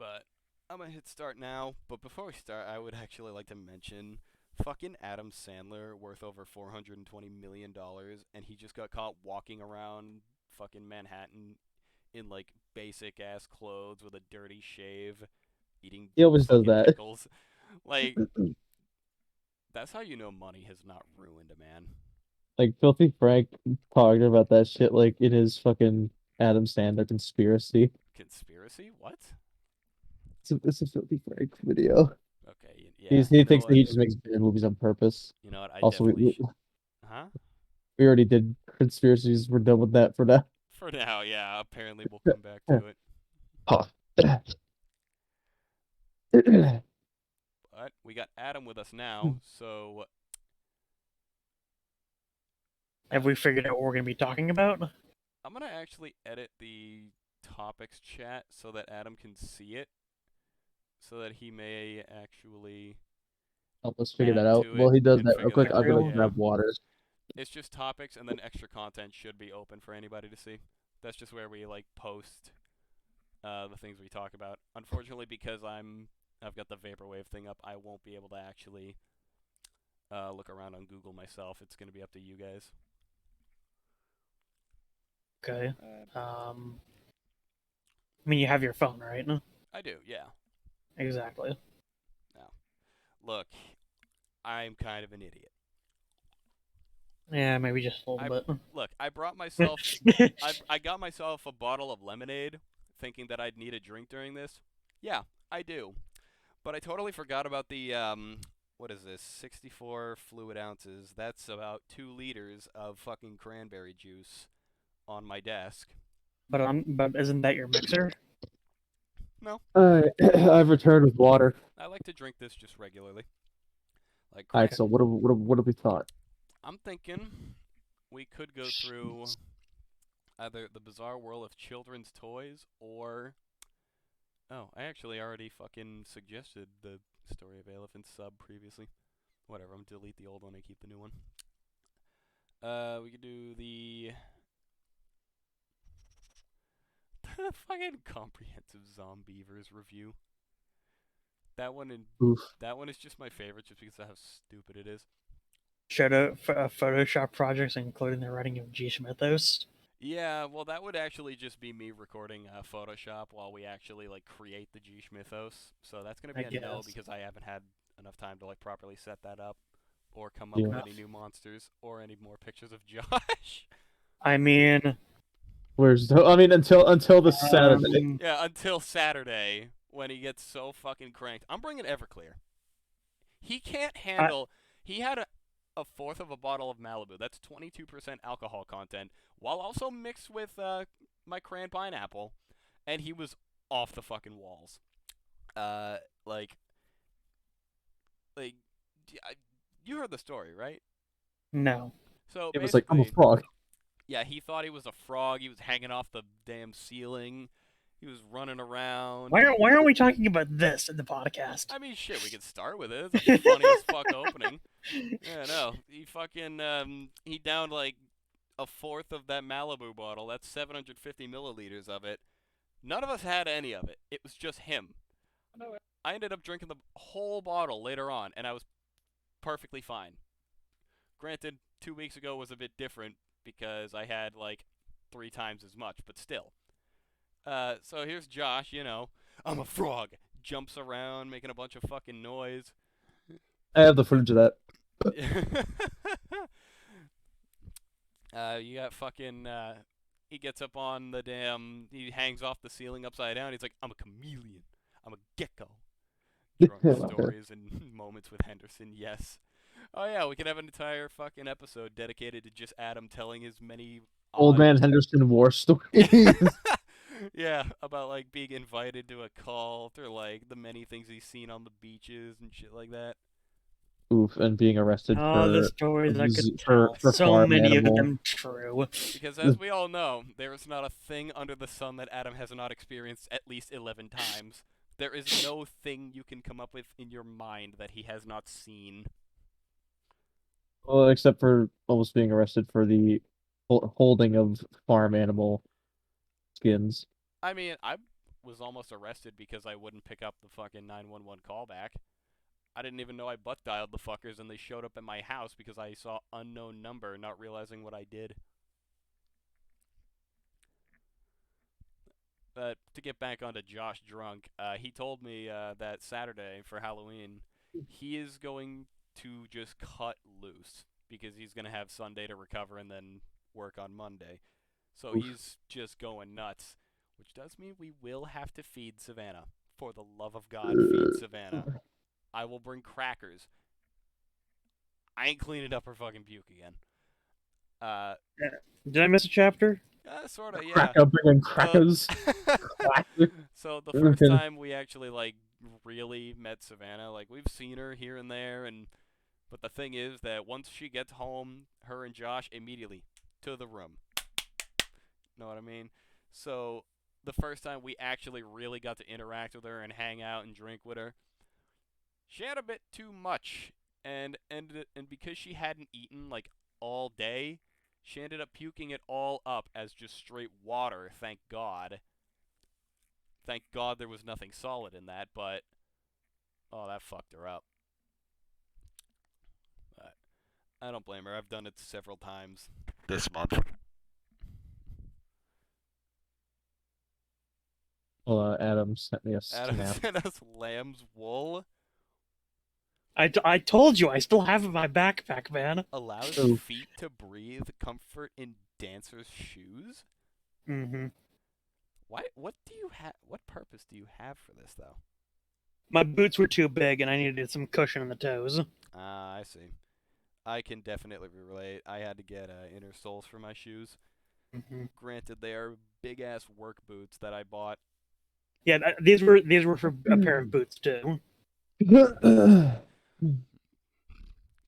But I'm gonna hit start now. But before we start, I would actually like to mention fucking Adam Sandler, worth over $420 million, and he just got caught walking around fucking Manhattan in like basic ass clothes with a dirty shave, eating He always does fucking that. pickles. Like, that's how you know money has not ruined a man. Like Filthy Frank talking about that shit like in his fucking Adam Sandler conspiracy. Conspiracy? What? It's a Filthy Frank video. Okay, yeah. He You know thinks that what? he just makes bad movies on purpose. You know what? I Also, definitely should. Huh? we already did conspiracies. We're done with that for now. For now, yeah. Apparently, we'll come back to it. Oh. But we got Adam with us now, so Have we figured out what we're going to be talking about? I'm gonna actually edit the topics chat so that Adam can see it, so that he may actually Help us figure that add out. to Well, it he does and that real figure quick. that I'll out. go True. Yeah, grab water. it's just topics, and then extra content should be open for anybody to see. That's just where we like post the things we talk about. Unfortunately, because I've got the vaporwave thing up, I won't be able to actually look around on Google myself. It's gonna be up to you guys. Okay. I mean, you have your phone, right? I do, yeah. Exactly. Now, look, I'm kind of an idiot. Yeah, maybe just a I little look, I brought myself bit. I got myself a bottle of lemonade thinking that I'd need a drink during this. Yeah, I do. But I totally forgot about the what is this? 64 fluid ounces. That's about 2 liters of fucking cranberry juice on my desk. But isn't that your mixer? No, Alright, I've returned with water. I like to drink this just regularly. Like Alright, cran so what have we thought? I'm thinking we could go through either the bizarre world of children's toys or oh, I actually already fucking suggested the story of Elephant sub previously. Whatever, I'm gonna delete the old one and keep the new one. We could do the fucking comprehensive Zombievers review. That one and Oof. that one is just my favorite, just because of how stupid it is. Shadow Photoshop projects, including the writing of G. Smithos. Yeah, well, that would actually just be me recording Photoshop while we actually like create the G Mythos. So that's gonna I be a no guess. because I haven't had enough time to like properly set that up, or come up Yeah. with any new monsters or any more pictures of Josh. I mean, I mean, until this Saturday. Yeah, until Saturday when he gets so fucking cranked. I'm bringing Everclear. He can't I, handle. He had a fourth of a bottle of Malibu. That's 22% alcohol content, while also mixed with my cran pineapple, and he was off the fucking walls. Uh, like, like, you heard the story, right? no. So It was like, I'm a basically, frog. yeah, he thought he was a frog. He was hanging off the damn ceiling. He was running around. Why aren't we talking about this in the podcast? I mean, shit, we could start with it. It's a funny as fuck opening. Yeah, no, he fucking he downed like a fourth of that Malibu bottle. That's 750 milliliters of it. None of us had any of it. It was just him. I ended up drinking the whole bottle later on, and I was perfectly fine. Granted, 2 weeks ago was a bit different because I had like 3 times as much, but still. So here's Josh, I'm a frog. Jumps around, making a bunch of fucking noise. I have the footage of that. You got fucking. He gets up on the damn. He hangs off the ceiling upside down. He's like, I'm a chameleon. I'm a gecko. Drunk stories and moments with Henderson. Yes. Oh yeah, we could have an entire fucking episode dedicated to just Adam telling his many Old odd. man Henderson war stories. Yeah, about like being invited to a cult or like the many things he's seen on the beaches and shit like that. Oof, and being arrested Oh, the for stories I could for tell. for So farm many of animal. them true. Because as we all know, there is not a thing under the sun that Adam has not experienced at least 11 times. There is no thing you can come up with in your mind that he has not seen. Well, except for almost being arrested for the holding of farm animal skins. I mean, was almost arrested because I wouldn't pick up the fucking 911 callback. I didn't even know I butt dialed the fuckers, and they showed up at my house because I saw unknown number, not realizing what I did. But to get back onto Josh Drunk, he told me that Saturday for Halloween, he is going to just cut loose because he's going to have Sunday to recover and then work on Monday. So Oof. he's just going nuts, which does mean we will have to feed Savannah. For the love of God, feed Savannah. I will bring crackers. I ain't cleaning up her fucking puke again. Uh, Did I miss a chapter? Sort of, yeah. Crack open and The crackers. Classic. so the first time we actually like really met Savannah, like we've seen her here and there, and but the thing is that once she gets home, her and Josh immediately to the room. Know what I mean? So the first time we actually really got to interact with her and hang out and drink with her, she had a bit too much, and because she hadn't eaten like all day, she ended up puking it all up as just straight water. Thank God. Thank God there was nothing solid in that, but oh, that fucked her up. But I don't blame her. I've done it several times this month. Well, Adam sent me a Adam snap. sent us lamb's wool. I told you I still have it in my backpack, man. Allows Oh. feet to breathe comfort in dancers' shoes. Mm-hmm. Why? What do you have? What purpose do you have for this, though? My boots were too big, and I needed some cushion in the toes. Ah, I see. I can definitely relate. I had to get inner soles for my shoes. Mm-hmm. Granted, they are big ass work boots that I bought. Yeah, these were for a pair of boots too.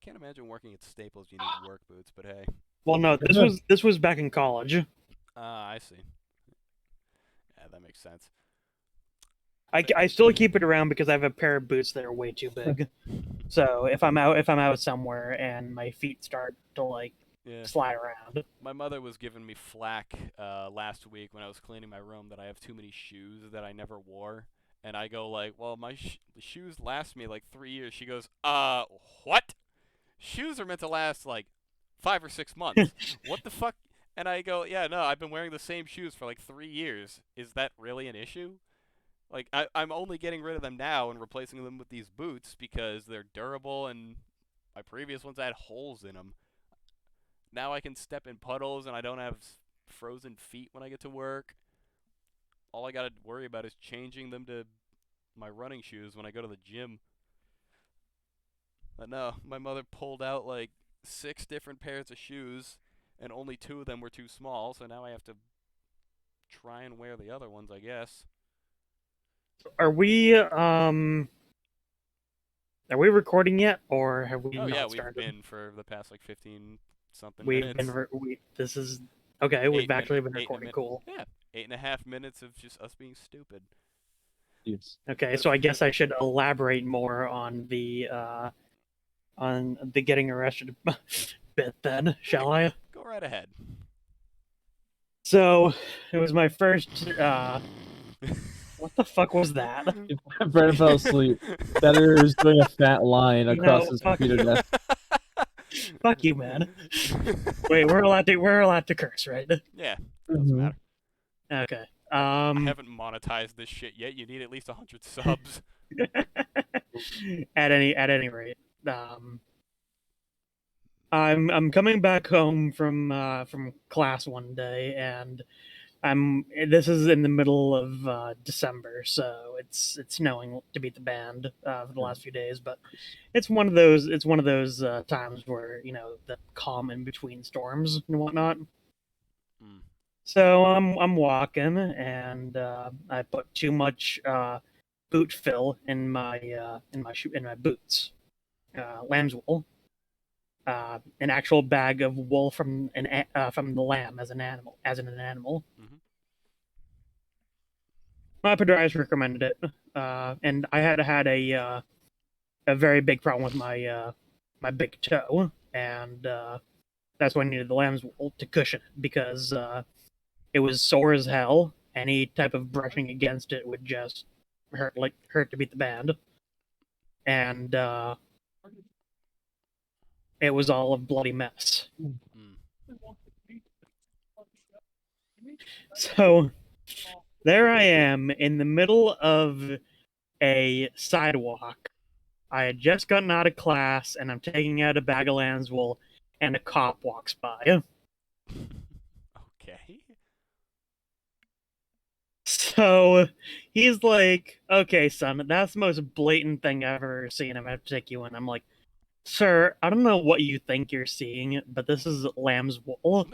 Can't imagine working at Staples. You need work boots, but hey. Well, no, this was back in college. Ah, I see. Yeah, that makes sense. I still keep it around because I have a pair of boots that are way too big. So if I'm out somewhere and my feet start to like Yeah. slide around, My mother was giving me flack last week when I was cleaning my room that I have too many shoes that I never wore. And I go like, well, my shoes last me like 3 years. She goes, what? Shoes are meant to last like 5 or 6 months. What the fuck? And I go, yeah, no, I've been wearing the same shoes for like 3 years. Is that really an issue? Like, I'm only getting rid of them now and replacing them with these boots because they're durable and my previous ones had holes in them. Now I can step in puddles and I don't have frozen feet when I get to work. All I gotta worry about is changing them to my running shoes when I go to the gym. But no, my mother pulled out like 6 different pairs of shoes and only 2 of them were too small, so now I have to try and wear the other ones, I guess. are we recording yet, or have we Oh yeah, not we've started? been for the past like 15 something We've minutes. been this is okay. We've actually been 8 recording. Cool. Yeah, 8.5 minutes of just us being stupid. Yes. Okay, so I guess I should elaborate more on the getting arrested bit then, shall I? Go right ahead. So it was my first. What the fuck was that? Brennan fell asleep. Better is doing a fat line You across know, his fuck computer desk. Fuck you, man. Wait, we're allowed to curse, right? Yeah, doesn't matter. Okay. I haven't monetized this shit yet. You need at least 100 subs. At any rate, I'm coming back home from class one day, and this is in the middle of December, so it's snowing to beat the band for the last few days. But it's one of those times where the calm in between storms and whatnot. Mm. So I'm walking, and I put too much boot fill in my boots, lamb's wool, an actual bag of wool from the lamb as an animal. Mm-hmm. My podiatrist recommended it, and I had a very big problem with my big toe, and that's why I needed the lamb's wool to cushion it because it was sore as hell, any type of brushing against it would just hurt to beat the band. And it was all a bloody mess. Mm. So there I am in the middle of a sidewalk. I had just gotten out of class and I'm taking out a bag of lamb's wool, and a cop walks by. Okay. So he's like, "Okay, son, that's the most blatant thing I've ever seen. I'm gonna have to take you in." I'm like, "Sir, I don't know what you think you're seeing, but this is lamb's wool,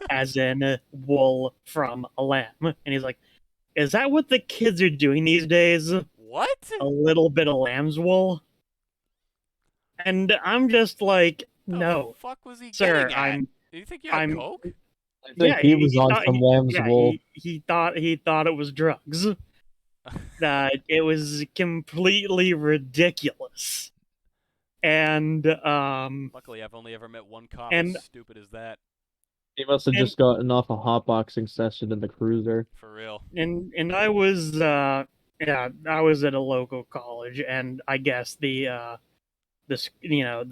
as in wool from a lamb." And he's like, "Is that what the kids are doing these days? A What? little bit of lamb's wool?" And I'm just like, The "No, fuck was he sir, getting at? Do you think you had I'm coke? I think yeah." he was on some lamb's wool. He thought it was drugs. It was completely ridiculous. And Luckily, I've only ever met one cop as and stupid as that. He must have and just gotten off a hotboxing session in the cruiser. For real. and I was yeah, I was at a local college, and I guess the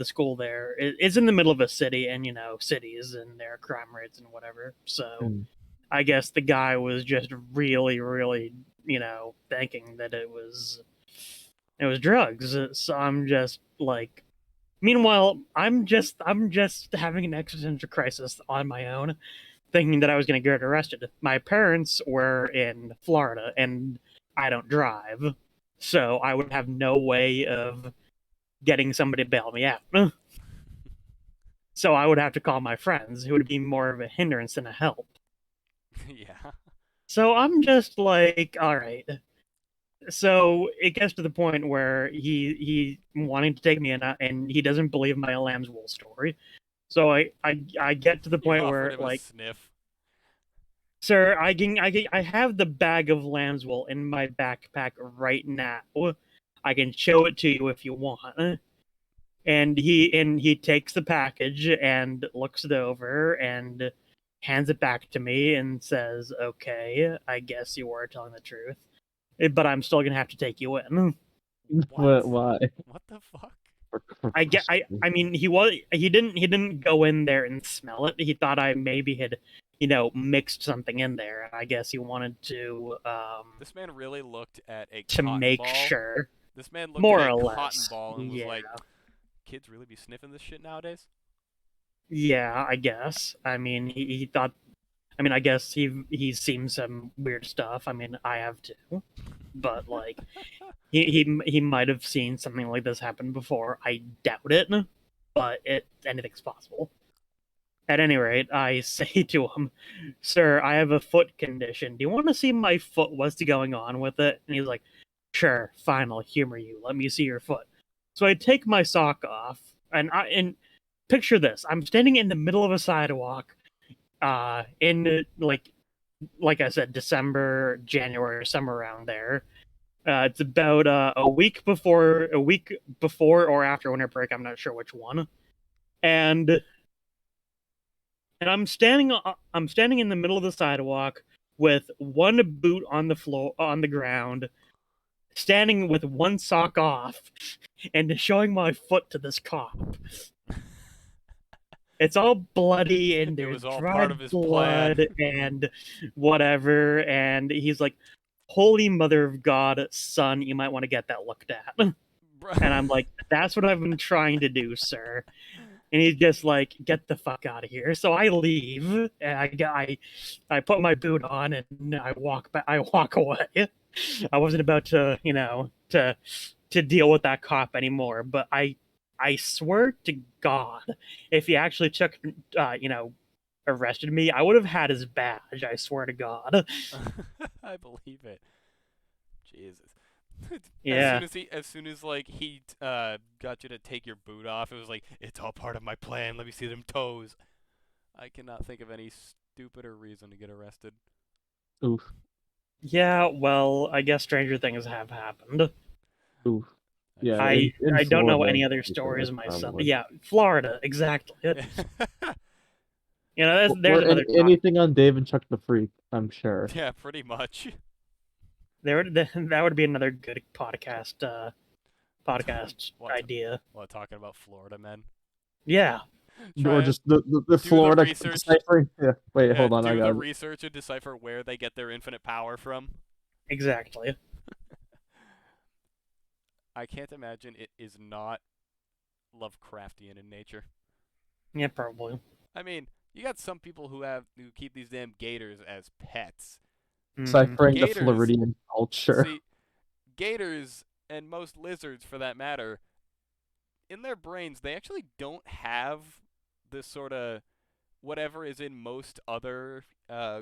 school there is in the middle of a city, and cities and their crime rates and whatever. So Hmm. I guess the guy was just really, really, thinking that it was drugs. So I'm just like, meanwhile, I'm just having an existential crisis on my own, thinking that I was going to get arrested. My parents were in Florida, and I don't drive, so I would have no way of getting somebody to bail me out. So I would have to call my friends, who would be more of a hindrance than a help. Yeah. So I'm just like, all right. So it gets to the point where he wanting to take me in, and he doesn't believe my lamb's wool story. So I get to the You point offered where, him a like, sniff. "Sir, I have the bag of lamb's wool in my backpack right now. I can show it to you if you want." And he takes the package and looks it over and hands it back to me and says, "Okay, I guess you are telling the truth, but I'm still gonna have to take you in." What? But why? What the fuck? For I get. I mean, he didn't go in there and smell it. He thought I maybe had, mixed something in there. I guess he wanted This man really looked at a to cotton make ball. sure, This man looked at more a or cotton less. ball and was Yeah, like, kids really be sniffing this shit nowadays? yeah. I guess. I mean, he thought. I mean, I guess he's seen some weird stuff. I mean, I have too, but like, he might have seen something like this happen before. I doubt it, but anything's possible. At any rate, I say to him, "Sir, I have a foot condition. Do you want to see my foot? What's going on with it?" And he's like, "Sure, fine, I'll humor you. Let me see your foot." So I take my sock off, and picture this: I'm standing in the middle of a sidewalk, in like I said, December, January, somewhere around there. It's about a week before or after winter break. I'm not sure which one. And I'm standing in the middle of the sidewalk with one boot on the floor on the ground, standing with one sock off, and showing my foot to this cop. It's all bloody, and It there's was all part of dried his plan. blood and whatever. And he's like, "Holy Mother of God, son, you might want to get that looked at." And I'm like, "That's what I've been trying to do, sir." And he's just like, "Get the fuck out of here." So I leave, and I put my boot on, and I walk back. I walk away. I wasn't about to, to deal with that cop anymore. But I swear to God, if he actually took, arrested me, I would have had his badge. I swear to God. I believe it. Jesus. Yeah. As soon as like he got you to take your boot off, it was like it's all part of my plan. Let me see them toes. I cannot think of any stupider reason to get arrested. Oof, Yeah. Well, I guess stranger things have happened. oof. I'm Yeah, sure. in I don't know Florida, any other to be fair, stories myself. probably. Yeah, Florida, exactly. there's Or another anything on Dave and Chuck the Freak, I'm sure. Yeah, pretty much. that would be another good podcast What? idea. What? Talking about Florida men? Yeah. Or Try to just the do the Florida research. deciphering. Yeah. Wait, Yeah, hold on, I do the got it. research and decipher where they get their infinite power from. Exactly. I can't imagine it is not Lovecraftian in nature. Yeah, probably. I mean, you got some people who keep these damn gators as pets. Hmm. Deciphering the Gators, Floridian culture. see, gators and most lizards for that matter, in their brains they actually don't have this sort of whatever is in most other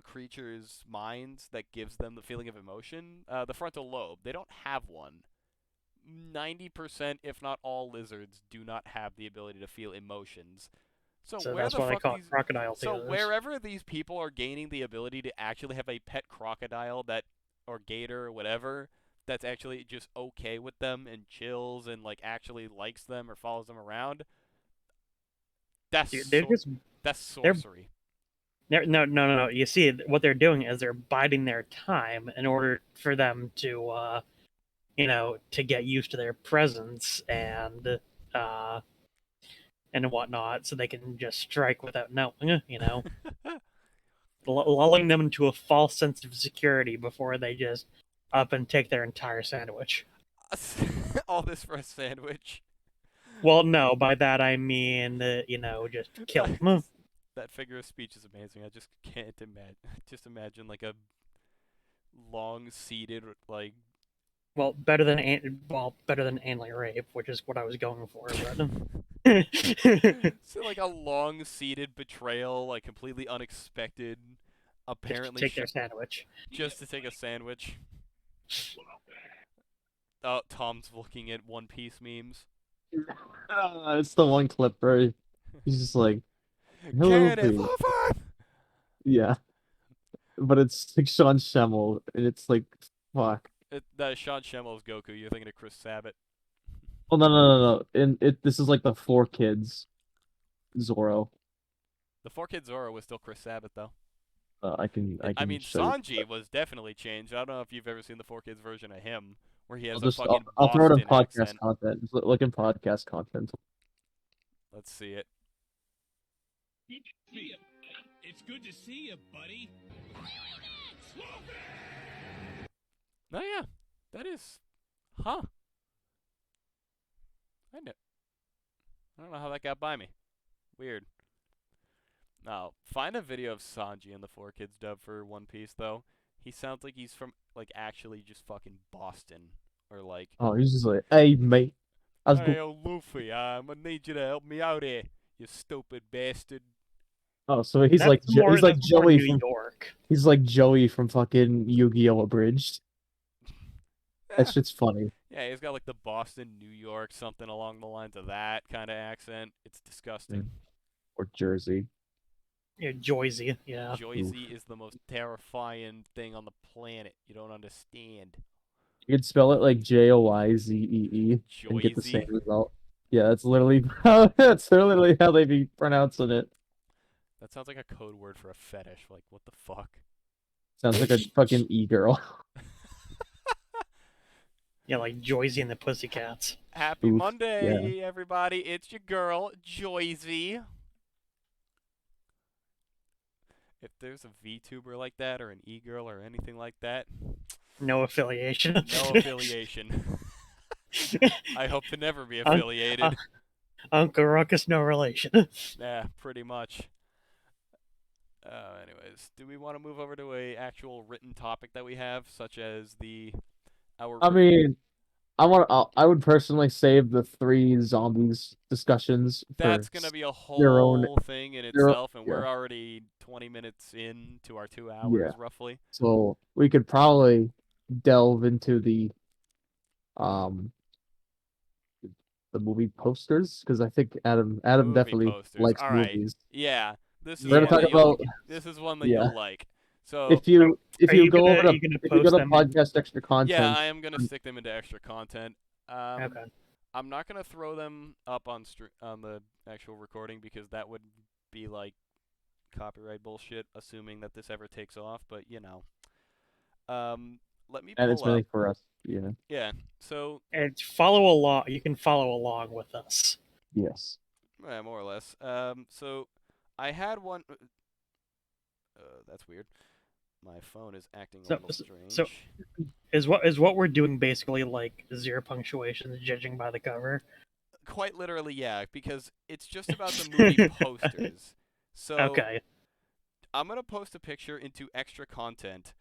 creatures' minds that gives them the feeling of emotion. The frontal lobe, they don't have one. 90%, if not all lizards, do not have the ability to feel emotions. So So where that's the why they fuck call it these crocodile so tears. wherever these people are gaining the ability to actually have a pet crocodile that or gator or whatever that's actually just okay with them and chills and like actually likes them or follows them around, that's Dude, that's they're sorcery. no. You see, what they're doing is they're biding their time in order for them to get used to their presence uh, and whatnot, so they can just strike without knowing. Lulling them into a false sense of security before they just up and take their entire sandwich. All this for a sandwich. Well, no, by that I mean, just kill them. That figure of speech is amazing. I just can't imagine. Just imagine like a long seated like Better than anal rape, which is what I was going for, but so like a long seated betrayal, like completely unexpected, just to apparently take their sandwich. just to take a sandwich. Oh, Tom's looking at One Piece memes. It's the one clip where he's just like, "Hello, Can it, Luffy." Luffy? Yeah, but it's like Sean Schemmel, and it's like, fuck. That Sean Schemmel's Goku. You're thinking of Chris Sabat. Oh no. And this is like the four kids, Zoro. The Four Kid Zoro was still Chris Sabat though. I I can mean, show you. Sanji was definitely changed. I don't know if you've ever seen the Four Kids version of him, where he has I'll a just fucking I'll throw it in Boston podcast accent. content. Just look in podcast content. Let's see it. It's good to see you, buddy. Oh yeah, that is, huh? I don't know how that got by me. Weird. Now, find a video of Sanji in the Four Kids dub for One Piece though. He sounds like he's from like actually just fucking Boston or like, Oh, he's just like, hey mate, I was hey, go. yo, Luffy, I'm gonna need you to help me out here, you stupid bastard. Oh, so he's like he's like That's more Joey New from York. fucking Yu-Gi-Oh! Abridged. That Yeah, shit's funny. yeah, he's got like the Boston, New York, something along the lines of that kind of accent. It's disgusting. Mm. Or Jersey. Yeah, Joyzy, yeah. Oof. Joyzy is the most terrifying thing on the planet. You don't understand. You could spell it like Joyzee and get the same Joyzy? result. Yeah, that's literally that's literally how they be pronouncing it. That sounds like a code word for a fetish. Like, what the fuck? Sounds like a fucking e-girl. Yeah, like Joyzy and the Pussycats. Happy Oof. Yeah. Monday, everybody. It's your girl, Joyzy. If there's a VTuber like that, or an e-girl, or anything like that, No affiliation. no affiliation. I hope to never be affiliated. Uncle Ruckus, no relation. Yeah, pretty much. Anyways, do we want to move over to a actual written topic that we have, such as our I mean, I would personally save the three zombies discussions for That's gonna be a their own whole thing in their itself, and yeah. we're already 20 minutes into our 2 Yeah. hours, roughly. So we could probably delve into um the movie posters because I think Adam Movie definitely posters. likes All right. movies. Yeah, this is We're gonna one Yeah, talk that about this is one that yeah. you'll like. So, If Are you you go over gonna are to you gonna if you go post to them in? podcast extra yeah, content, I am gonna stick them into extra content. Okay. I'm not gonna throw them up on the actual recording because that would be like copyright bullshit, assuming that this ever takes off. But let me And it's pull up. mainly for us. Yeah. Yeah. So It's follow along. You can follow along with us. Yes. more or less. So I had one. That's weird. My phone is acting a So, little so strange. is what we're doing basically like zero punctuation, judging by the cover? Quite literally, yeah, because it's just about the movie posters. So Okay, I'm gonna post a picture into extra content,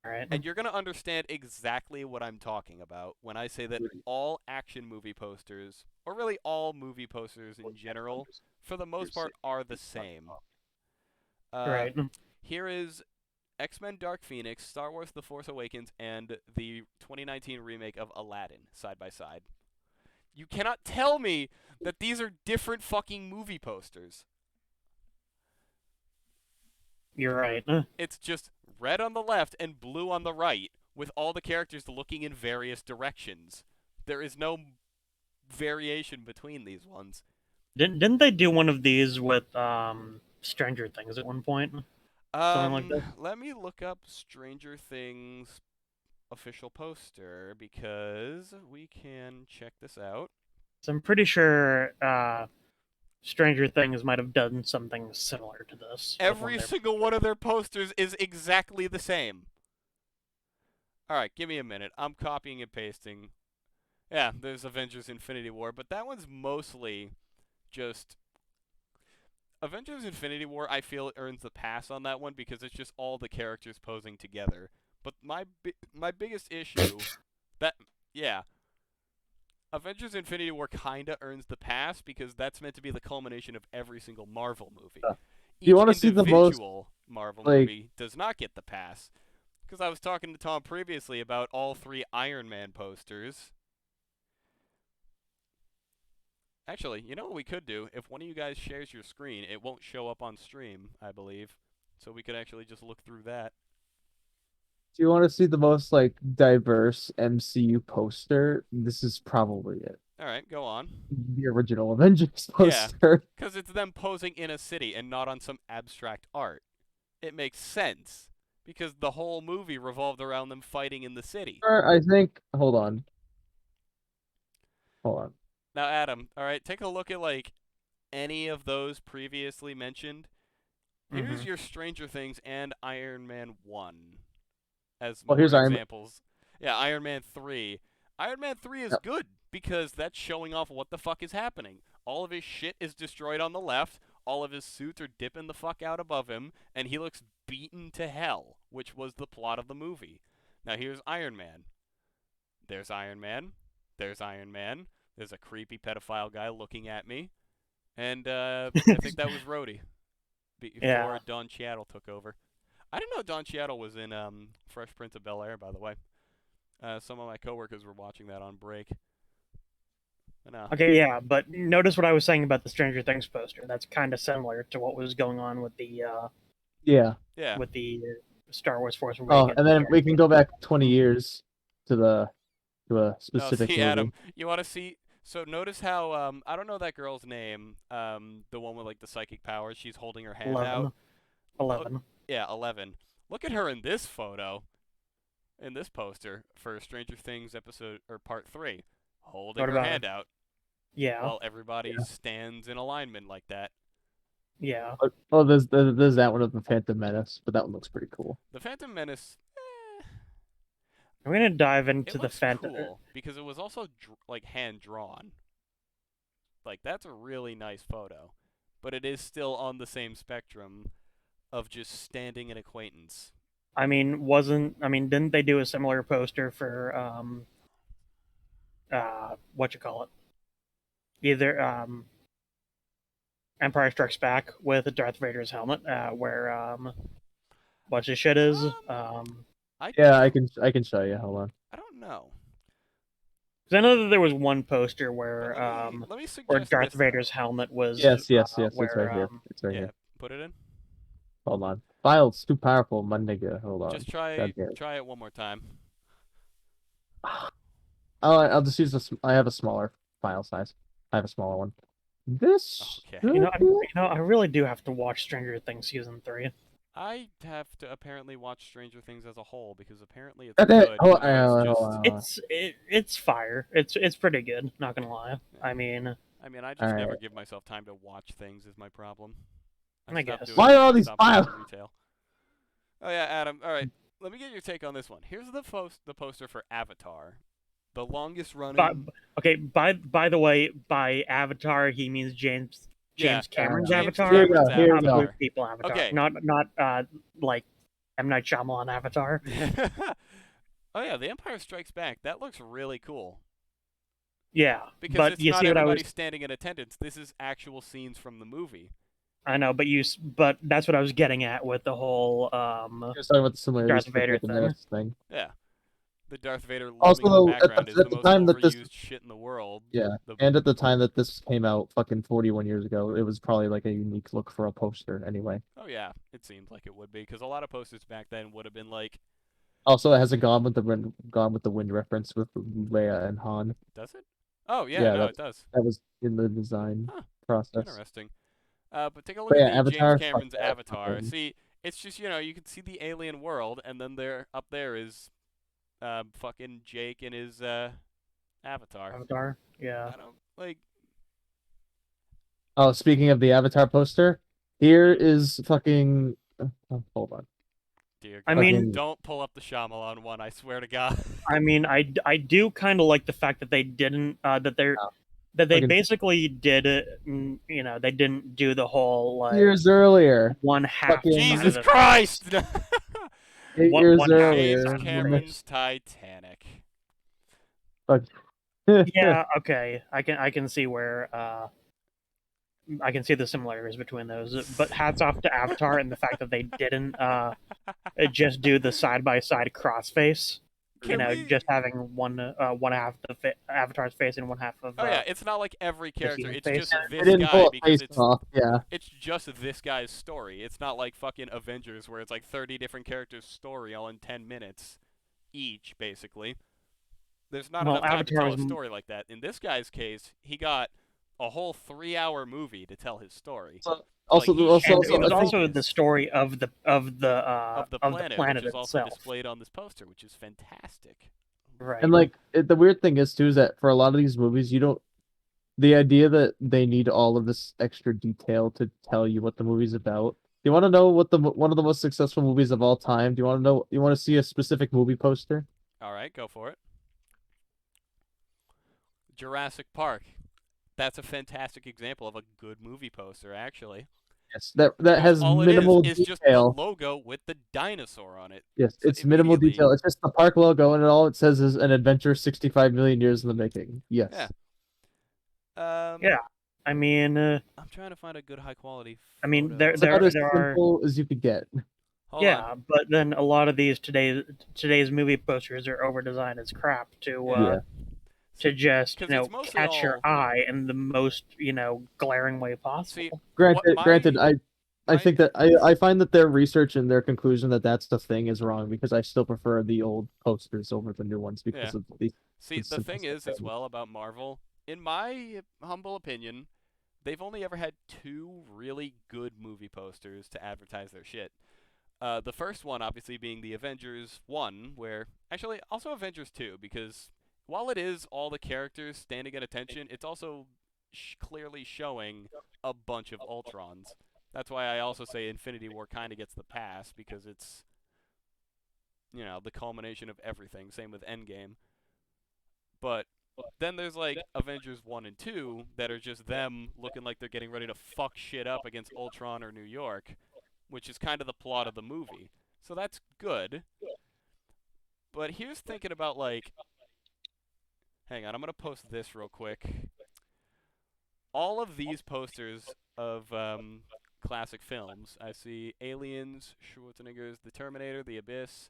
all right. and you're gonna understand exactly what I'm talking about when I say that all action movie posters, or really all movie posters in general, for the most part, are the same. Uh, Right. Here is X-Men Dark Phoenix, Star Wars The Force Awakens, and the 2019 remake of Aladdin side by side. You cannot tell me that these are different fucking movie posters. You're right. It's just red on the left and blue on the right, with all the characters looking in various directions. There is no variation between these ones. Didn't they do one of these with Stranger Things at one point? Something like that. Let me look up Stranger Things official poster because we can check this out. So I'm pretty sure Stranger Things might have done something similar to this. Every single one of their posters is exactly the same. Alright, give me a minute. I'm copying and pasting. Yeah, there's Avengers Infinity War, but that one's mostly just Avengers Infinity War. I feel it earns the pass on that one because it's just all the characters posing together. But my biggest issue that yeah, Avengers Infinity War kinda earns the pass because that's meant to be the culmination of every single Marvel movie. Do you Each want to see the most individual Marvel like movie does not get the pass. Because I was talking to Tom previously about all 3 Iron Man posters. Actually, you know what we could do? If one of you guys shares your screen, it won't show up on stream, I believe. So we could actually just look through that. do you want to see the most like diverse MCU poster? This is probably it. Alright, go on. The original Avengers Yeah. poster. Because it's them posing in a city and not on some abstract art. It makes sense. Because the whole movie revolved around them fighting in the city. I think hold on. Hold on. Now, Adam, alright, take a look at, like, any of those previously mentioned. Here's Mhm. your Stranger Things and Iron Man 1 as Well, more here's Iron Man. examples. Yeah, Iron Man 3. Iron Man 3 is Yep. good because that's showing off what the fuck is happening. All of his shit is destroyed on the left, all of his suits are dipping the fuck out above him, and he looks beaten to hell, which was the plot of the movie. Now here's Iron Man. There's Iron Man. There's Iron Man. There's a creepy pedophile guy looking at me. And I think that was Rhodey before Yeah. Don Cheadle took over. I didn't know Don Cheadle was in Fresh Prince of Bel-Air, by the way. Some of my coworkers were watching that on break. Okay, yeah, but notice what I was saying about the Stranger Things poster. That's kind of similar to what was going on with the Yeah. Yeah. Star Wars Force Oh, Awakens. and then we can go back 20 years to a specific see, movie. Adam, you want to see? So notice how I don't know that girl's name. The one with like the psychic powers. She's holding her hand 11. out. 11. Yeah, 11. Look at her in this photo, in this poster for Stranger Things episode or part 3, holding What her about hand out Yeah, while everybody stands in alignment like that. yeah. Oh, there's that one of the Phantom Menace, but that one looks pretty cool. The Phantom Menace. I'm gonna dive It into the looks Phantom. cool because it was also like hand drawn. Like that's a really nice photo, but it is still on the same spectrum of just standing an acquaintance. Didn't they do a similar poster for what you call it? Either Empire Strikes Back with Darth Vader's helmet, where what's his shit is. I Yeah, I can show you. Hold on. I don't know. Because I know that there was one poster But where let me where suggest Darth this, Vader's though. helmet was Yes. It's where right here. It's right Yeah, here. put it in. Hold on. File's too powerful, my nigga. Hold on. Just try God damn it. try it one more time. I'll just use this. I have a smaller file size. I have a smaller one. This Okay. should You be- know, I really do have to watch Stranger Things season 3. I have to apparently watch Stranger Things as a whole because apparently it's Okay, good, hold even though it's on, just. It's fire. It's pretty good. Not gonna lie. I mean, I mean, I All just never right. give myself time to watch things. Is my problem. I I stopped guess. doing Why it are all because I these stopped working files? retail. Oh yeah, Adam. All right, let me get your take on this one. Here's the poster for Avatar, the longest but running. okay. By the way, by Avatar he means Yeah, James Cameron's James Avatar, Here we Cameron's go. Here we not Blue go. Avatar. People Avatar, Okay. not like M Night Shyamalan Avatar. Oh yeah, The Empire Strikes Back. That looks really cool Yeah, because but it's you not see what everybody standing in attendance. This is actual scenes from the movie. I know, but that's what I was getting at with the whole Just talking about the similarities Darth with the Vader Phantom thing. Menace thing. Yeah, the Darth Vader Also, looming in the though, background is at the the most time that this, overused shit in the world. yeah, The and at the time that this came out, fucking 41 years ago, it was probably like a unique look for a poster. Anyway. Oh yeah, it seemed like it would be because a lot of posters back then would have been like, Also, it has a Gone with the Wind reference with Leia and Han. does it? Oh yeah, Yeah, no, it does. that was in the design Huh, process. interesting. But take a look But at yeah, the James Avatar, fuck Cameron's that. Avatar. See, it's just you can see the alien world, and then there up there is, fucking Jake and his Avatar. Avatar. Yeah. I don't like. Oh, speaking of the Avatar poster, here is fucking. Hold on. Dear I God, mean, don't pull up the Shyamalan one. I swear to God. I do kind of like the fact that they didn't Oh, that they fucking basically did it. They didn't do the whole like years earlier. one half Fucking side of Jesus the Christ! face. 8 years One half James earlier. side of the face. Cameron's Titanic. Fuck. Yeah, okay. I can see where I can see the similarities between those. But hats off to Avatar and the fact that they didn't just do the side by side crossface. Can we? Just having one half of the Avatar's face and one half of Oh yeah, it's not like every the character. human It's face. just They this didn't guy pull a because face off. Yeah. it's just this guy's story. It's not like fucking Avengers where it's like 30 different characters' story all in 10 minutes each, basically. There's not Well, enough time to Avatar tell was a story like that. In this guy's case, he got a whole 3-hour movie to tell his story. So, Like, also, he also, and showed it was I think also the this story of the of the of the planet, planet which is also itself. displayed on this poster, which is fantastic. Right. and like the weird thing is too is that for a lot of these movies, you don't. The idea that they need all of this extra detail to tell you what the movie's about. Do you want to know what one of the most successful movies of all time? Do you want to know? You want to see a specific movie poster? All right, go for it. Jurassic Park. That's a fantastic example of a good movie poster, actually. Yes, that Because has all it minimal is just the detail. logo with the dinosaur on it. Yes, So it's minimal immediately, detail. It's just the park logo, and all it says is an adventure 65 million years in the making. Yes. yeah. Yeah. I mean, I'm trying to find a good high quality I mean, photo. there It's about as there are simple as you could get. Hold yeah, on. but then a lot of these today's movie posters are over designed as crap to Yeah. to just Because it's mostly catch your all. eye in the most glaring way See, possible. Granted, I my think that I find that their research and their conclusion that that's the thing is wrong because I still prefer the old posters over the new ones because Yeah. of the See, the thing is, as simplicity. well, about Marvel, in my humble opinion, they've only ever had 2 really good movie posters to advertise their shit. The first one, obviously, being the Avengers 1, where. Actually, also Avengers 2, because while it is all the characters standing at attention, it's also clearly showing a bunch of Ultrons. That's why I also say Infinity War kind of gets the pass, because it's, the culmination of everything. Same with Endgame. But then there's like Avengers 1 and 2 that are just them looking like they're getting ready to fuck shit up against Ultron or New York, which is kind of the plot of the movie. So that's good. But here's thinking about like, hang on, I'm going to post this real quick. All of these posters of classic films, I see Aliens, Schwarzenegger's The Terminator, The Abyss,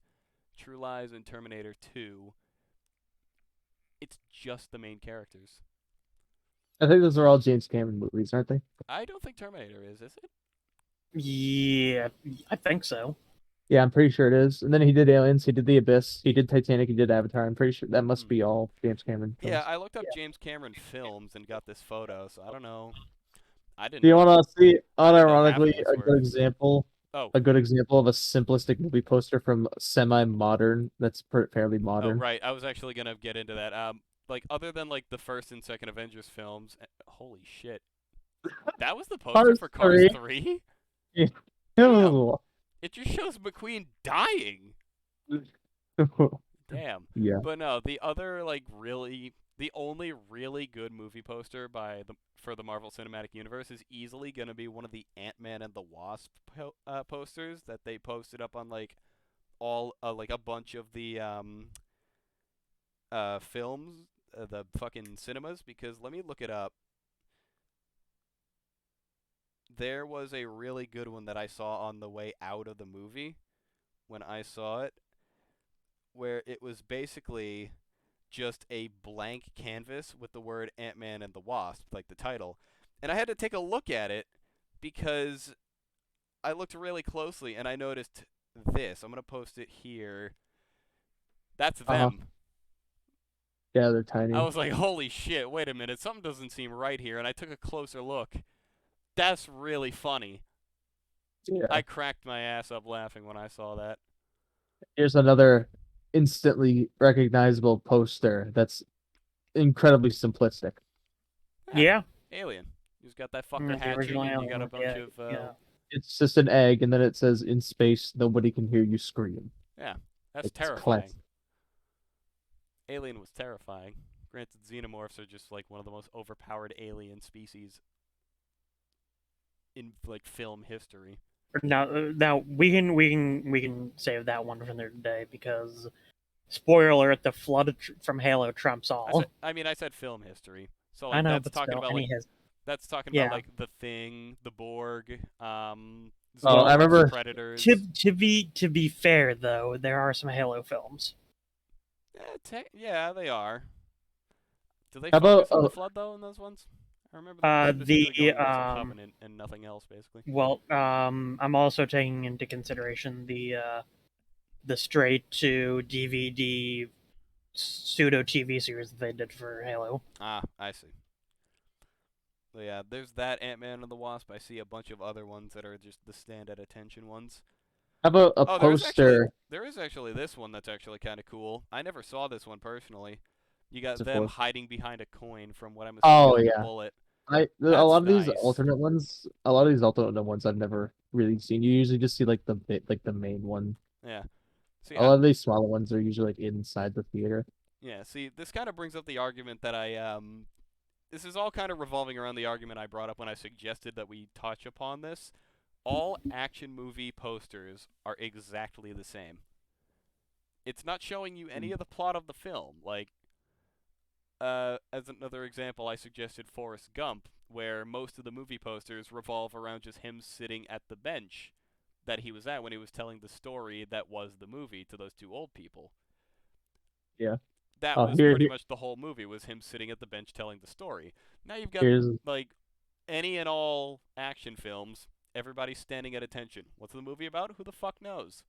True Lies, and Terminator 2. It's just the main characters. I think those are all James Cameron movies, aren't they? I don't think Terminator is it? Yeah, I think so. Yeah, I'm pretty sure it is. And then he did Aliens, he did The Abyss, he did Titanic, he did Avatar. I'm pretty sure that must be all James Cameron films. Yeah, I looked up James Cameron films and got this photo, so I don't know. I didn't Do you know. want to see, I didn't know half unironically, of this were. Oh, a good example of a simplistic movie poster from semi-modern that's fairly oh, modern? right. I was actually gonna get into that. Like other than like the first and second Avengers films, holy shit, that was the poster Cars for Cars 3. 3. Yeah. Damn, it just shows McQueen dying. Damn. Yeah. But no, the only really good movie poster for the Marvel Cinematic Universe is easily gonna be one of the Ant-Man and the Wasp posters that they posted up on like all like a bunch of the films, the fucking cinemas. Because let me look it up. There was a really good one that I saw on the way out of the movie when I saw it, where it was basically just a blank canvas with the word Ant-Man and the Wasp, like the title. And I had to take a look at it because I looked really closely and I noticed this. I'm going to post it here. That's Uh-huh. them. Yeah, they're I tiny. was like, holy shit, wait a minute. Something doesn't seem right here. And I took a closer look. That's really funny. Yeah. I cracked my ass up laughing when I saw that. Here's another instantly recognizable poster that's incredibly simplistic. Yeah, Alien. You just got that fucker the hatching original and you got a Alien. bunch Yeah, of yeah. It's just an egg, and then it says, "In space, nobody can hear you scream." yeah, that's It's terrifying. classic. Alien was terrifying. Granted, xenomorphs are just like one of the most overpowered alien species in like film history. Now we can save that one for another day because spoiler alert: the flood from Halo trumps all. I said film history. So I like know, but still, and he has. that's talking about Yeah. like the Thing, the Borg, Oh, I Well, xenomorphs, remember. predators. to be fair though, there are some Halo films. Yeah, they are. Do they How about focus on the flood though in those ones? I remember them specifically The going against the Covenant and nothing else, basically. well, I'm also taking into consideration the straight to DVD pseudo TV series that they did for Halo. Ah, I see. But yeah, there's that Ant-Man and the Wasp. I see a bunch of other ones that are just the stand at attention ones. how about a Oh, poster? there is actually this one that's actually kind of cool. I never saw this one personally. You got What's it them for? hiding behind a coin from what I'm assuming Oh is a yeah, bullet. a That's lot of these nice. alternate ones, a lot of these alternate ones I've never really seen. You usually just see like like the main one. Yeah. See, A lot of these smaller ones are usually like inside the theater. yeah. See, this kind of brings up the argument that This is all kind of revolving around the argument I brought up when I suggested that we touch upon this. All action movie posters are exactly the same. It's not showing you any of the plot of the film. Like, as another example, I suggested Forrest Gump, where most of the movie posters revolve around just him sitting at the bench that he was at when he was telling the story that was the movie to those two old people. Yeah. That Oh, was pretty much the whole movie, was him sitting at the bench telling the story. Now you've got, here's like, any and all action films, everybody's standing at attention. What's the movie about? Who the fuck knows?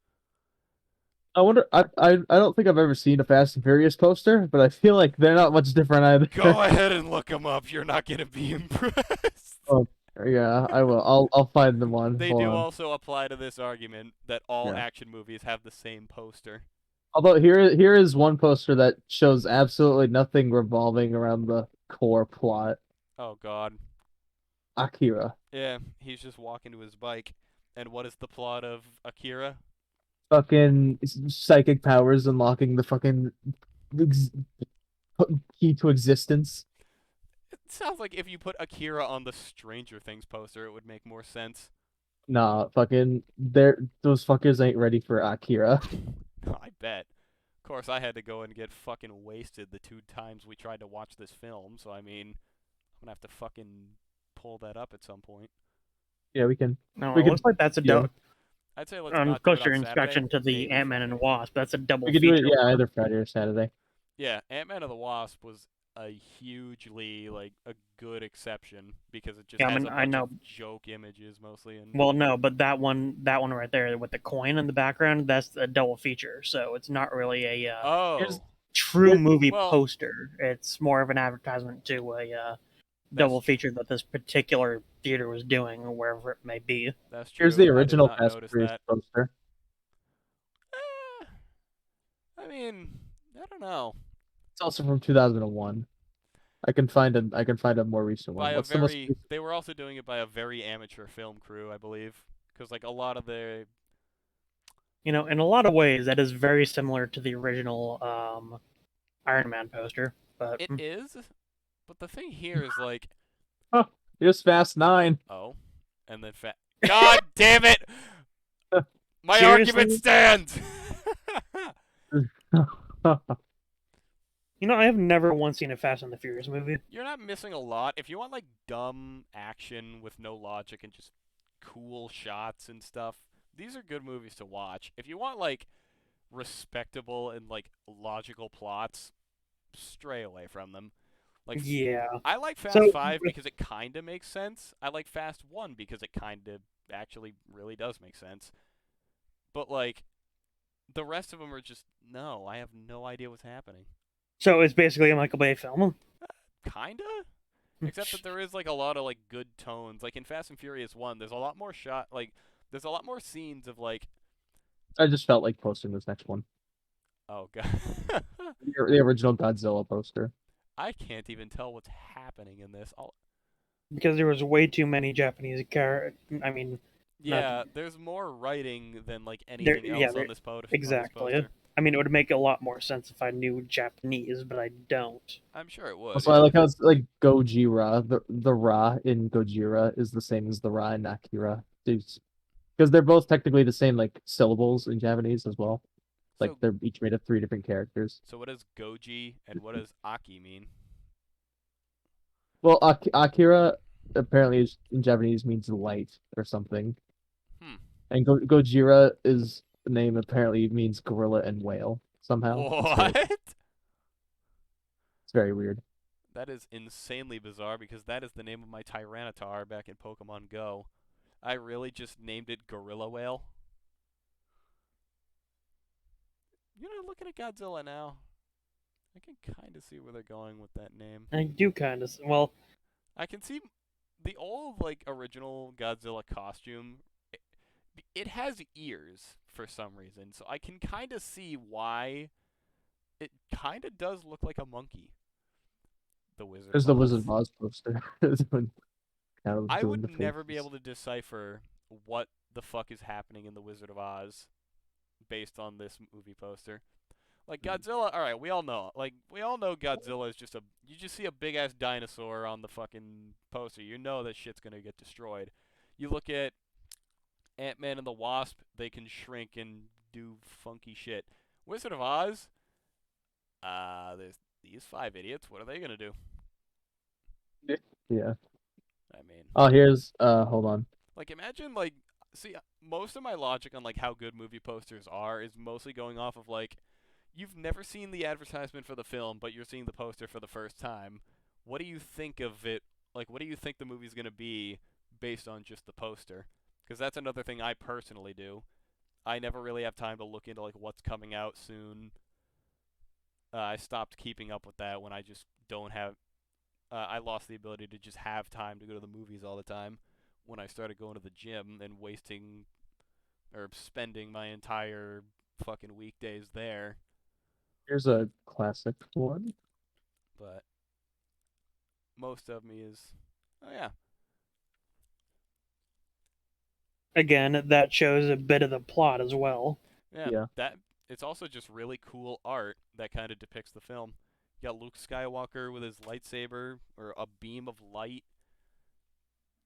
I wonder. I don't think I've ever seen a Fast and Furious poster, but I feel like they're not much different either. Go ahead and look them up. You're not going to be impressed. Oh, yeah, I will. I'll find them one. They Hold do on. also apply to this argument that all Yeah. action movies have the same poster. Although here is one poster that shows absolutely nothing revolving around the core plot. Oh, God. Akira. Yeah, he's just walking to his bike. And what is the plot of Akira? Fucking psychic powers unlocking the fucking ex key to existence. It sounds like if you put Akira on the Stranger Things poster, it would make more sense. Nah, fucking those fuckers ain't ready for Akira. I bet. Of course, I had to go and get fucking wasted the 2 times we tried to watch this film, so I mean, I'm gonna have to fucking pull that up at some point. Yeah, we can. No, We it could. looks like that's a Yeah, I'd say let's on not do it closer on Saturday, inspection to the maybe Ant-Man and Friday. Wasp. That's a double we could do it. feature. Yeah, either Friday or Saturday. Yeah, Ant-Man and the Wasp was a hugely, like, a good exception because it just Yeah, I has mean, a I bunch know. of joke images mostly. And Well, no, but that one right there with the coin in the background, that's a double feature. So it's not really a Here's oh, true movie well, poster. It's more of an advertisement to a double feature that this particular theater was doing, or wherever it may be. That's true. Here's the I did original not Fast and notice Furious that. poster. Eh, I mean, I don't know. It's also from 2001. I can find a more recent one. By a What's the most very, they were also doing it by a very amateur film crew, I believe, because like a lot of the In a lot of ways, that is very similar to the original Iron Man poster. But it is, but the thing here is like, Oh, here's Fast 9. oh, and then God damn it! My argument Seriously? stands. I have never once seen a Fast and the Furious movie. You're not missing a lot. If you want like dumb action with no logic and just cool shots and stuff, these are good movies to watch. If you want like respectable and like logical plots, stray away from them. Like Yeah. I like Fast So 5 because it kind of makes sense. I like Fast 1 because it kind of actually really does make sense. But like the rest of them are just no, I have no idea what's happening. So it's basically a Michael Bay film. Kinda? Except that there is like a lot of like good tones. Like in Fast and Furious 1, there's a lot more there's a lot more scenes of like I just felt like posting this next one. oh god. The original Godzilla poster. I can't even tell what's happening in this. Because there was way too many Japanese I mean, Yeah, there's more writing than like There- anything yeah, else there- on this poster. exactly. I mean, it would make a lot more sense if I knew Japanese, but I don't. I'm sure it would. Also, I like how it's like Gojira. The Ra in Gojira is the same as the Ra in Akira. Because they're both technically the same like syllables in Japanese as well. Like So, they're each made of 3 different characters. so what does Goji and what does Aki mean? Well, Akira apparently in Japanese means light or something. Hmm. And Gojira is the name apparently means gorilla and whale somehow. What? It's very weird. That is insanely bizarre because that is the name of my Tyranitar back in Pokemon Go. I really just named it Gorilla Whale. Looking at Godzilla now, I can kind of see where they're going with that name. I do kind of. Well, I can see the old like original Godzilla costume. It has ears for some reason, so I can kind of see why it kind of does look like a monkey. The Wizard There's of the Oz. Wizard of Oz poster. I would never be able to decipher what the fuck is happening in the Wizard of Oz based on this movie poster. Like Godzilla, all right, we all know. Like we all know Godzilla is just you just see a big ass dinosaur on the fucking poster. You know that shit's going to get destroyed. You look at Ant-Man and the Wasp, they can shrink and do funky shit. Wizard of Oz, there's these 5 idiots. What are they going to do? Yeah. I mean, Oh, here's hold on. like imagine like see most of my logic on like how good movie posters are is mostly going off of like you've never seen the advertisement for the film, but you're seeing the poster for the first time. What do you think of it? Like, what do you think the movie's going to be based on just the poster? Because that's another thing I personally do. I never really have time to look into like what's coming out soon. I stopped keeping up with that when I just don't have. I lost the ability to just have time to go to the movies all the time when I started going to the gym and wasting or spending my entire fucking weekdays there. Here's a classic one. But most of me is, oh yeah, again, that shows a bit of the plot as well. yeah. That it's also just really cool art that kind of depicts the film. You got Luke Skywalker with his lightsaber or a beam of light.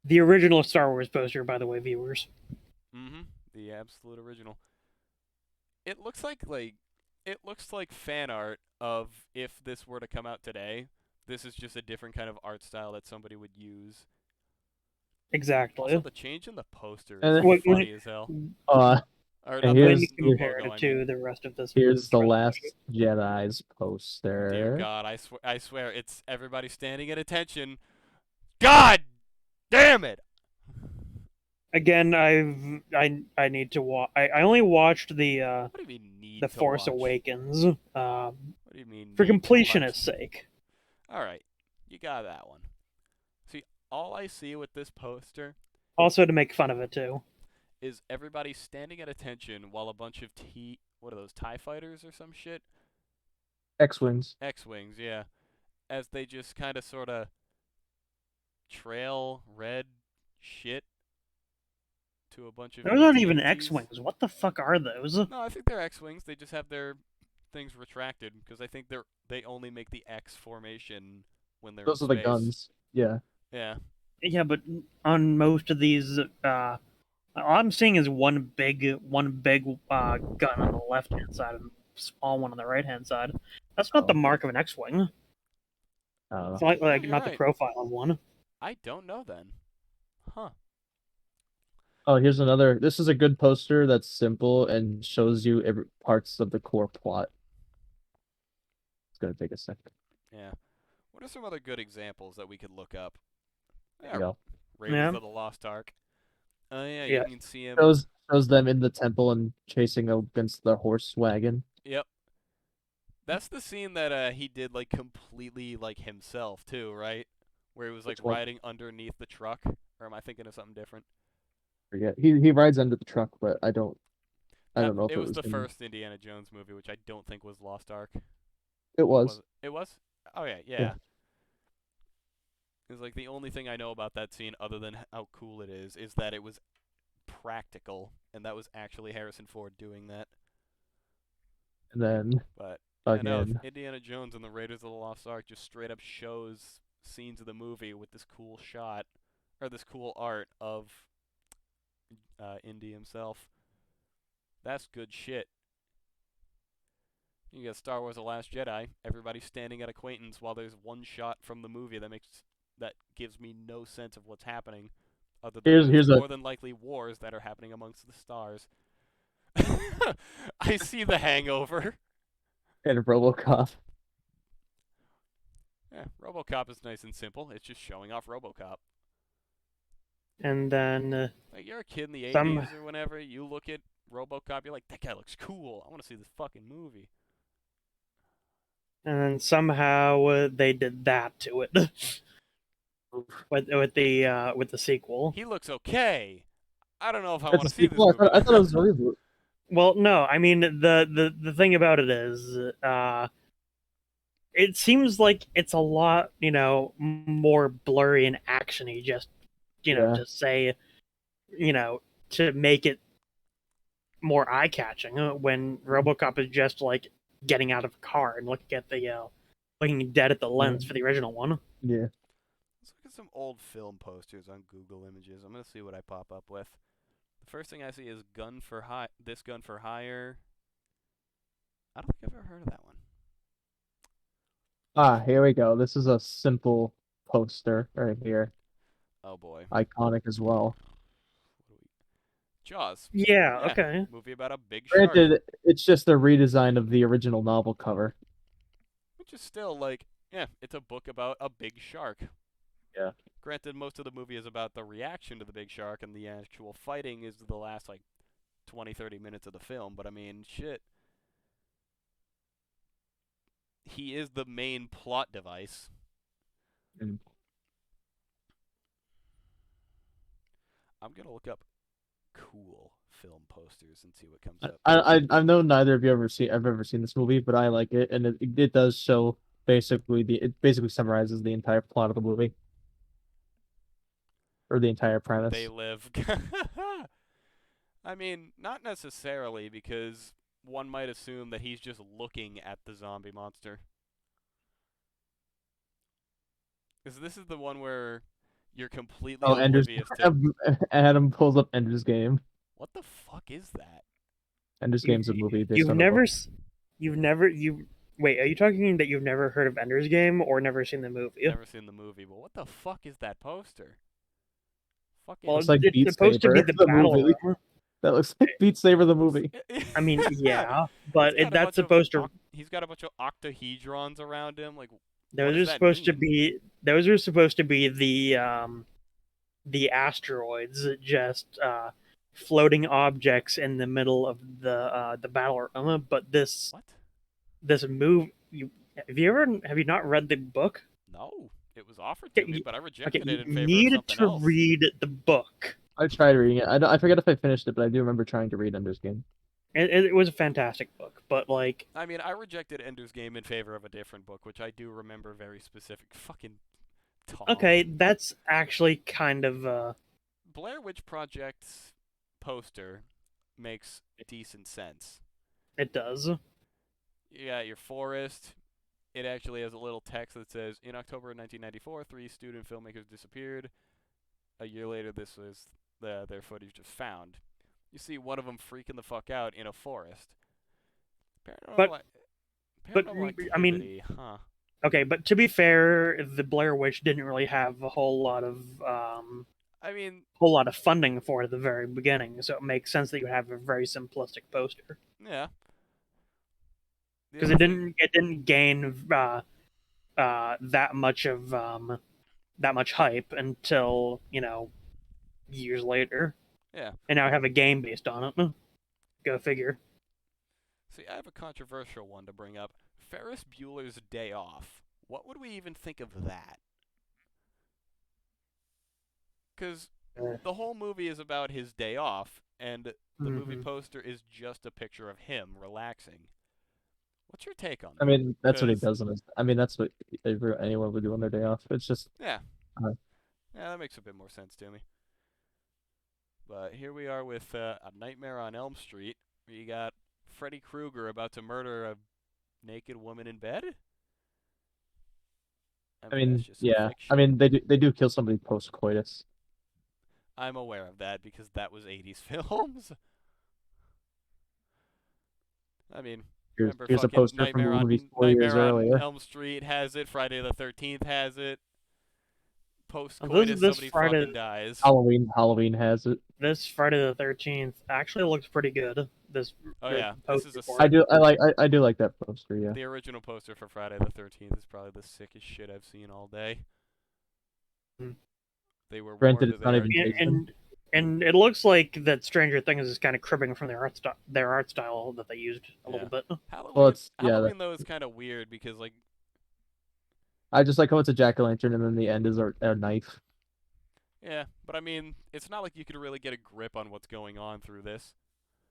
The original Star Wars poster, by the way, viewers. Mm-hmm. The absolute original. It looks like fan art of if this were to come out today. This is just a different kind of art style that somebody would use. Exactly. Also, the change in the poster And is then- funny as hell. And Or not when here's- you the compare logo, it I to mean. the rest of this. Here's the rest of Last it. Jedi's poster. Dear God, I swear, it's everybody standing at attention. God damn it! Again, I need to watch. I only watched the What do you mean need the to Force watch? Awakens What do you mean for need to watch? completionist's sake. All right, you got that one. all I see with this poster Also to make fun of it too. is everybody standing at attention while a bunch of what are those, TIE fighters or some shit? X-wings. X-wings, yeah. As they just kind of sort of trail red shit to a bunch of Those aren't even AT-ATs. X-wings. What the fuck are those? No, I think they're X-wings. They just have their things retracted because I think they only make the X formation when they're in Those are the space. guns. Yeah. Yeah. Yeah, but on most of these, all I'm seeing is one big gun on the left hand side and a small one on the right hand side. That's not the Oh. mark of an X-wing. I don't know. It's like No, you're not the right. profile of one. I don't know then. Huh. Oh, here's another. This is a good poster that's simple and shows you every parts of the core plot. It's gonna take a second. Yeah. What are some other good examples that we could look up? There Yeah, you go. Raiders Yeah. of the Lost Ark. Oh yeah, Yeah. you can see him. Shows them in the temple and chasing against the horse wagon. Yep. That's the scene that he did like completely like himself too, right? Where he was like Which one? riding underneath the truck. Or am I thinking of something different? Forget. He rides under the truck, but I don't know if It it was was the him. first Indiana Jones movie, which I don't think was Lost Ark. It Was was. it? It was? Oh yeah, Yeah. yeah. It's like the only thing I know about that scene, other than how cool it is that it was practical, and that was actually Harrison Ford doing that. And then But yeah, no, again. Indiana Jones and the Raiders of the Lost Ark just straight up shows scenes of the movie with this cool shot, or this cool art of Indy himself. That's good shit. You got Star Wars: The Last Jedi. Everybody's standing at acquaintance while there's one shot from the movie that gives me no sense of what's happening, other than there's Here's a more than likely wars that are happening amongst the stars. I see The Hangover. and RoboCop. Yeah, RoboCop is nice and simple. It's just showing off RoboCop. And then Like you're a kid in the some 80s or whenever, you look at RoboCop, you're like, that guy looks cool. I want to see this fucking movie. and then somehow they did that to it with the sequel. He looks okay. I don't know if I That's want a to see this sequel. movie. I thought it was a reboot. Well, no, I mean the thing about it is, it seems like it's a lot, more blurry and actiony. Just Yeah. to say, to make it more eye catching. When RoboCop is just like getting out of a car and looking dead at the lens for the original one. Yeah. Let's look at some old film posters on Google Images. I'm gonna see what I pop up with. The first thing I see is This Gun for Hire. I don't think I've ever heard of that one. Ah, here we go. This is a simple poster right here. Oh boy. Iconic as well. Jaws. Yeah. Yeah. Okay. Movie about a big shark. Granted, it's just a redesign of the original novel cover. Which is still like, yeah, it's a book about a big shark. Yeah. Granted, most of the movie is about the reaction to the big shark, and the actual fighting is the last, like, 20, 30 minutes of the film. But, I mean, shit. He is the main plot device. Mm. I'm going to look up cool film posters and see what comes up. I know neither of you I've ever seen this movie, but I like it, and it does show it basically summarizes the entire plot of the movie. Or the entire premise. They live. I mean, not necessarily, because one might assume that he's just looking at the zombie monster. Because this is the one where you're completely Ender's oblivious to. Adam pulls up Ender's Game. What the fuck is that? Ender's Game's a movie based You've on a never, book. wait. Are you talking that you've never heard of Ender's Game or never seen the movie? Never seen the movie, but what the fuck is that poster? Fucking. Well, It's like it's Beat supposed to be Saber, the the battle movie. room. That looks like Beat Saber the movie. I mean, yeah, but He's got a that's bunch supposed of to. He's got a bunch of octahedrons around him. Like, what Those does are that supposed to mean? be. Those are supposed to be the asteroids, just floating objects in the middle of the battle room. But What? this have you not read the book? No. It was offered to me, Okay, but I okay, rejected you it in favor of need something to else. read the book. I tried reading it. I forget if I finished it, but I do remember trying to read Ender's Game. It was a fantastic book, but like, I mean, I rejected Ender's Game in favor of a different book, which I do remember very specific. Fucking Tom. okay, that's actually kind of Blair Witch Project's poster makes decent sense. it does. You got your forest. It actually has a little text that says, in October of 1994, 3 student filmmakers disappeared. A year later, this was their footage was found. You see one of them freaking the fuck out in a forest. But Paranormal I mean, activity, huh? okay, but to be fair, the Blair Witch didn't really have a I mean, whole lot of funding for it at the very beginning, so it makes sense that you have a very simplistic poster yeah. The because other thing, it didn't gain that much of that much hype until years later, yeah. and now I have a game based on it. Go figure. See, I have a controversial one to bring up. Ferris Bueller's Day Off. What would we even think of that? Because Uh, the whole movie is about his day off, and the movie mhm. poster is just a picture of him relaxing. What's your take on I that? mean, that's what he 'Cause does on his. I mean, that's what anyone would do on their day off. It's just. yeah, Uh, yeah, that makes a bit more sense to me. But here we are with A Nightmare on Elm Street. We got Freddy Krueger about to murder a naked woman in bed. I I mean, that's mean, just some yeah. I fiction. mean, they do kill somebody post coitus. I'm aware of that because that was 80s films. I mean, remember Here's a fucking poster from a movie 4 years Nightmare on earlier. Elm Street has it. Friday the 13th has it. Post This coitus, this somebody Friday fucking dies. Halloween has it. this Friday the 13th actually looks pretty good. This Oh the yeah, this is poster a for I it. sick. do I do like that poster. Yeah. The original poster for Friday the 13th is probably the sickest shit I've seen all day. Hmm. They were Granted, warned it's they not are. even and Jason. and, and it looks like that Stranger Things is kind of cribbing from their art style that they used a Yeah. little bit. Well, Halloween. it's yeah. Halloween though is kind of weird because like I just like how it's a jack-o'-lantern and then the end is a knife. yeah, but I mean it's not like you could really get a grip on what's going on through this.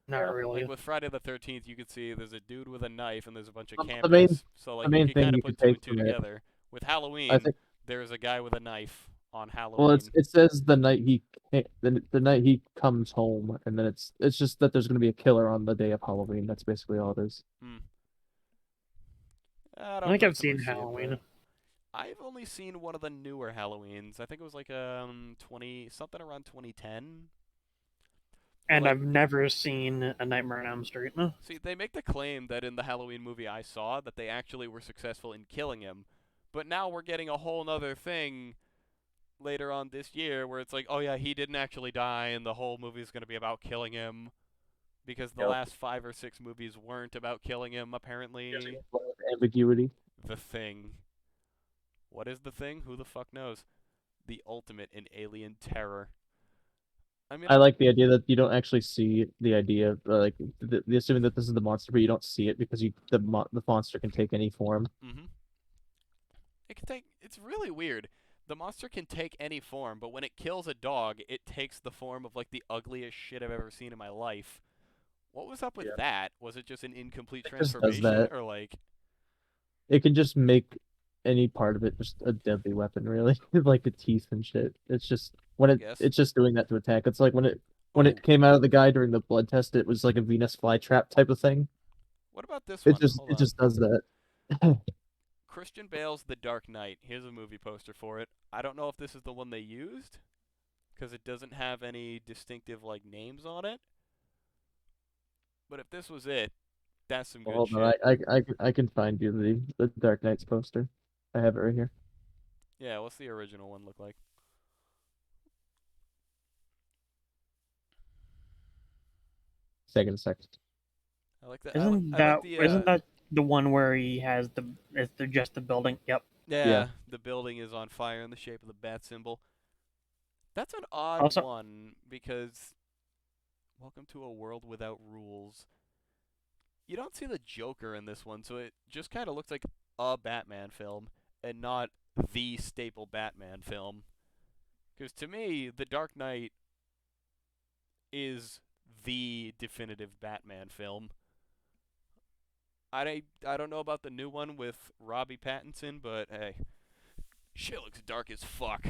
Not Yeah. Like really. with Friday the 13th, you could see there's a dude with a knife and there's a bunch of The main cameras. So the like you main could thing kind of you put could two take and two from it, together. With I Halloween, think. there's a guy with a knife on Well, Halloween. it says the night he comes home, and then it's just that there's gonna be a killer on the day of Halloween. That's basically all it is. Hmm. I I don't think I've personally seen see it, but Halloween, I've only seen one of the newer Halloweens. I think it was like 20 something around 2010. But and like, I've never seen A Nightmare on Elm Street. see, they make the claim that in the Halloween movie I saw that they actually were successful in killing him. But now we're getting a whole nother thing later on this year where it's like, oh yeah, he didn't actually die and the whole movie is going to be about killing him because the Yep. last 5 or 6 movies weren't about killing him There's apparently. a lot of ambiguity. The Thing. What is The Thing? Who the fuck knows? The ultimate in alien terror. I mean, I like the idea that you don't actually see the idea of, like assuming that this is the monster, but you don't see it because the monster can take any form. mm-hmm. It can take. It's really weird. The monster can take any form, but when it kills a dog, it takes the form of like the ugliest shit I've ever seen in my life. What was up with Yeah. that? Was it just an incomplete It just does transformation, that. or like? It can just make any part of it just a deadly weapon, really, like the teeth and shit. It's just when I guess. it's just doing that to attack. It's like when Oh, it came out of the guy during the blood test, it was like a Venus flytrap type of thing. what about this one? Hold It on. just does that. Christian Bale's The Dark Knight. Here's a movie poster for it. I don't know if this is the one they used, because it doesn't have any distinctive like names on it. But if this was it, that's some Well, good hold on, shit. I can find you the Dark Knight's poster. I have it right here. Yeah, what's the original one look like? Second, second. I like that. Isn't I like that the isn't that the one where he has just the building? Yep. Yeah. yeah, the building is on fire in the shape of the bat symbol. That's an odd Also, one because welcome to a world without rules. You don't see the Joker in this one, so it just kind of looks like a Batman film. and not the staple Batman film. Because to me, The Dark Knight is the definitive Batman film. I don't know about the new one with Robbie Pattinson, but hey, shit looks dark as fuck.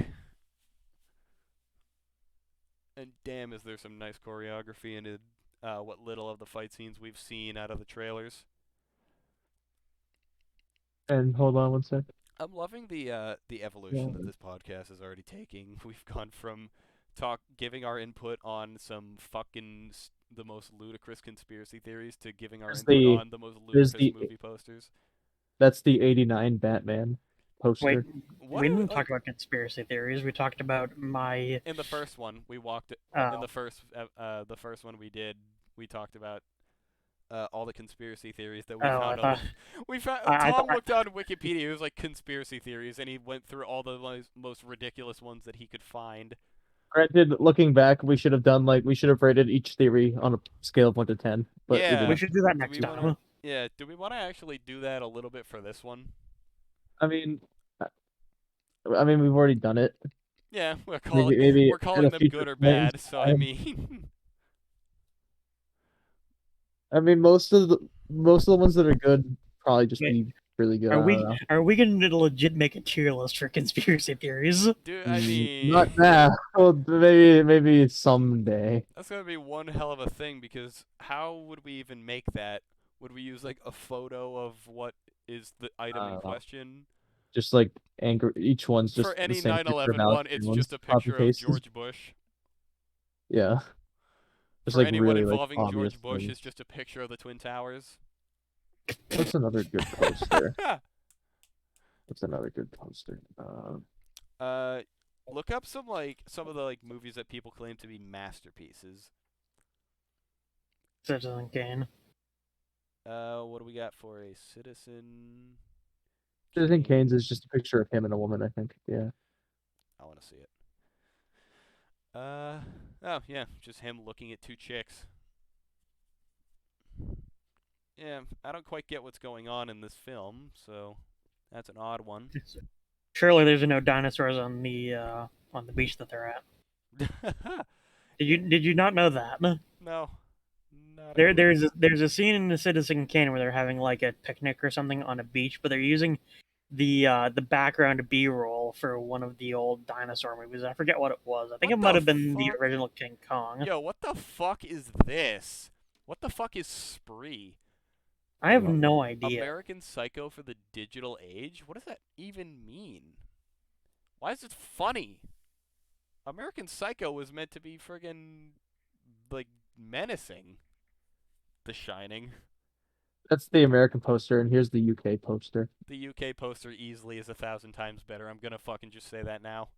And damn, is there some nice choreography in it, what little of the fight scenes we've seen out of the trailers. And hold on one sec. I'm loving the evolution that this podcast is already taking. We've gone from giving our input on some fucking the most ludicrous conspiracy theories to giving our There's input the on the most there's ludicrous the movie posters. That's the '89 Batman Wait, poster. What we are, didn't like talk about conspiracy theories. We talked about my. in the first one we walked in Oh, the first one we did, we talked about all the conspiracy theories that we oh, I found on thought. the we found I Tom thought. looked on Wikipedia. It was like conspiracy theories, and he went through all the most ridiculous ones that he could find. Granted, looking back, we should have rated each theory on a scale of 1 to 10, but we Yeah. We didn't. should do that Do next we want to? time. Yeah. Do we want to actually do that a little bit for this one? I mean, we've already done it. Yeah, Maybe we're at calling a them future good or point in bad. So I time. mean, I mean, most of the ones that are good probably just Wait, be really good. are I don't we know. are we going to legit make a tier list for conspiracy theories? dude. I Not mean, now. Well, maybe someday. that's gonna be one hell of a thing, because how would we even make that? Would we use like a photo of what is the item I in don't know. question? Just like angry. Each one's For just the any same picture of 9/11 Alex one, it's just Jones a copy picture of pasted. George Bush. Yeah, just For like anyone really like involving obvious George Bush, things. it's just a picture of the Twin Towers. What's another good poster? What's another good poster? uh, look up some of the like movies that people claim to be masterpieces. Citizen Kane. What do we got for a Citizen Citizen Kane's Kane? is just a picture of him and a woman, I think. Yeah. I want to see it. Oh yeah, just him looking at two chicks. Yeah, I don't quite get what's going on in this film, so that's an odd one. Surely there's no dinosaurs on the beach that they're at. Did you not know that? No, not a clue. There's a scene in the Citizen Kane where they're having like a picnic or something on a beach, but they're using the background B-roll for one of the old dinosaur movies. I forget what it was. I think What it might the have been the fuck? original King Kong. Yo, what the fuck is this? What the fuck is Spree? I have no idea. American Psycho for the digital age? What does that even mean? Why is it funny? American Psycho was meant to be friggin' like menacing. The Shining. That's the American poster, and here's the UK poster. The UK poster easily is 1,000 times better. I'm gonna fucking just say that now.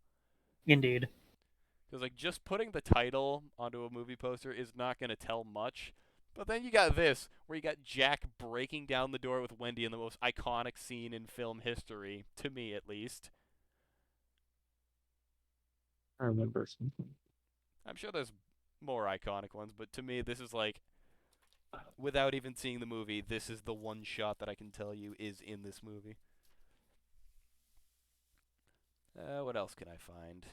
Indeed. Because like just putting the title onto a movie poster is not gonna tell much. But then you got this, where you got Jack breaking down the door with Wendy in the most iconic scene in film history, to me at least. I remember something. I'm sure there's more iconic ones, but to me this is like, without even seeing the movie, this is the one shot that I can tell you is in this movie. What else can I find?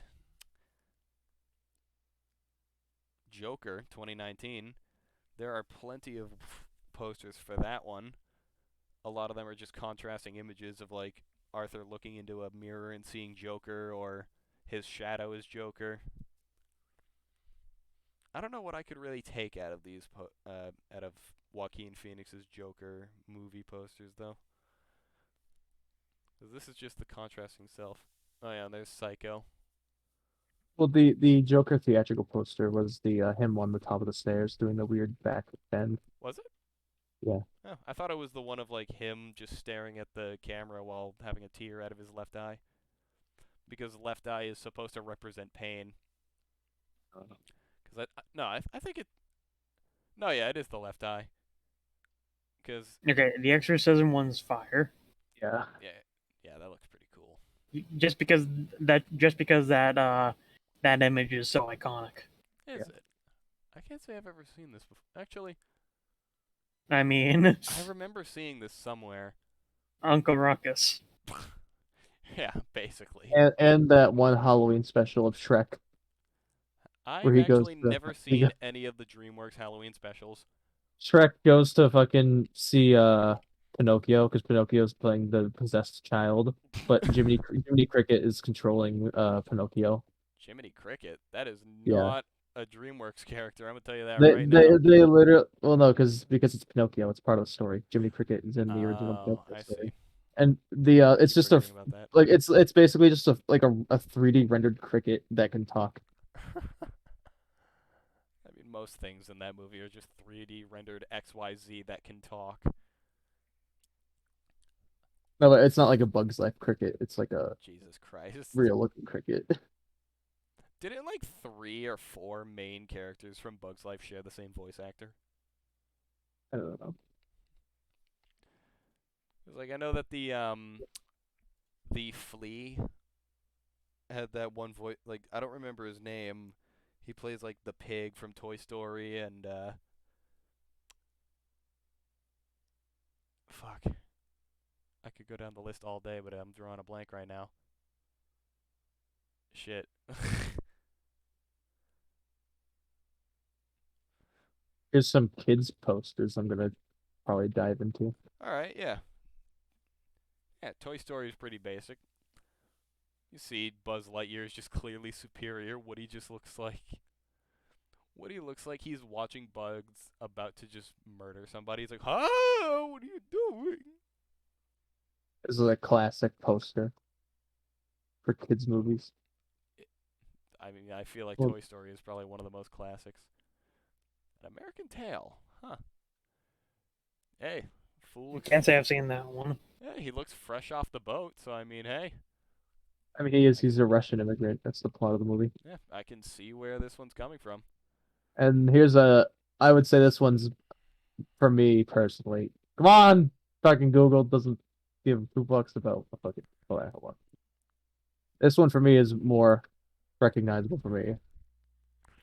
Joker 2019. There are plenty of posters for that one. A lot of them are just contrasting images of like Arthur looking into a mirror and seeing Joker, or his shadow is Joker. I don't know what I could really take out of these out of Joaquin Phoenix's Joker movie posters though. 'Cause this is just the contrasting self. Oh yeah, there's Psycho. Well, the Joker theatrical poster was the him on the top of the stairs doing the weird back bend. Was it? Yeah. Oh, I thought it was the one of like him just staring at the camera while having a tear out of his left eye. Because left eye is supposed to represent pain. Because I think it. No, yeah, it is the left eye. Because Okay, the Exorcism one's fire. Yeah. yeah, that looks pretty cool. Just because that image is so iconic. Is it? I can't say I've ever seen this before. Actually, I mean, I remember seeing this somewhere. Uncle Ruckus. Yeah, basically. and that one Halloween special of Shrek where I've he goes actually to never seen any of the DreamWorks Halloween specials. Shrek goes to fucking see Pinocchio because Pinocchio's playing the possessed child, but Jiminy Cricket is controlling Pinocchio. Jiminy Cricket. That is Yeah. not a DreamWorks character. I'm gonna tell you that They right they now. they literally well no because it's Pinocchio, it's part of the story. Jiminy Cricket is in the original Oh, Pinocchio I story. see. And the I it's keep just a forgetting about that. like it's basically just a 3D rendered cricket that can talk. I mean, most things in that movie are just 3D rendered XYZ that can talk. No, but it's not like a Bug's Life cricket. It's like a Jesus Christ. real looking cricket. Didn't like 3 or 4 main characters from Bug's Life share the same voice actor? I don't know. 'Cause, like, I know that the flea had that one voice. Like, I don't remember his name. He plays like the pig from Toy Story and fuck. I could go down the list all day, but I'm drawing a blank right now. Shit. Here's some kids posters I'm gonna probably dive into. All right, yeah. Yeah, Toy Story is pretty basic. You see Buzz Lightyear is just clearly superior. Woody just looks like Woody looks like he's watching Bugs about to just murder somebody. He's like, "Oh, what are you doing?" This is a classic poster for kids movies. I mean, I feel like Well, Toy Story is probably one of the most classics. An American Tail, huh? Hey, fool looks. Can't say I've seen that one. Yeah, he looks fresh off the boat. So I mean, hey, I mean he's a Russian immigrant. That's the plot of the movie. yeah, I can see where this one's coming from. And here's a I would say this one's for me personally. Come on! Fucking Google doesn't give 2 bucks about a fucking hold on. This one for me is more recognizable for me.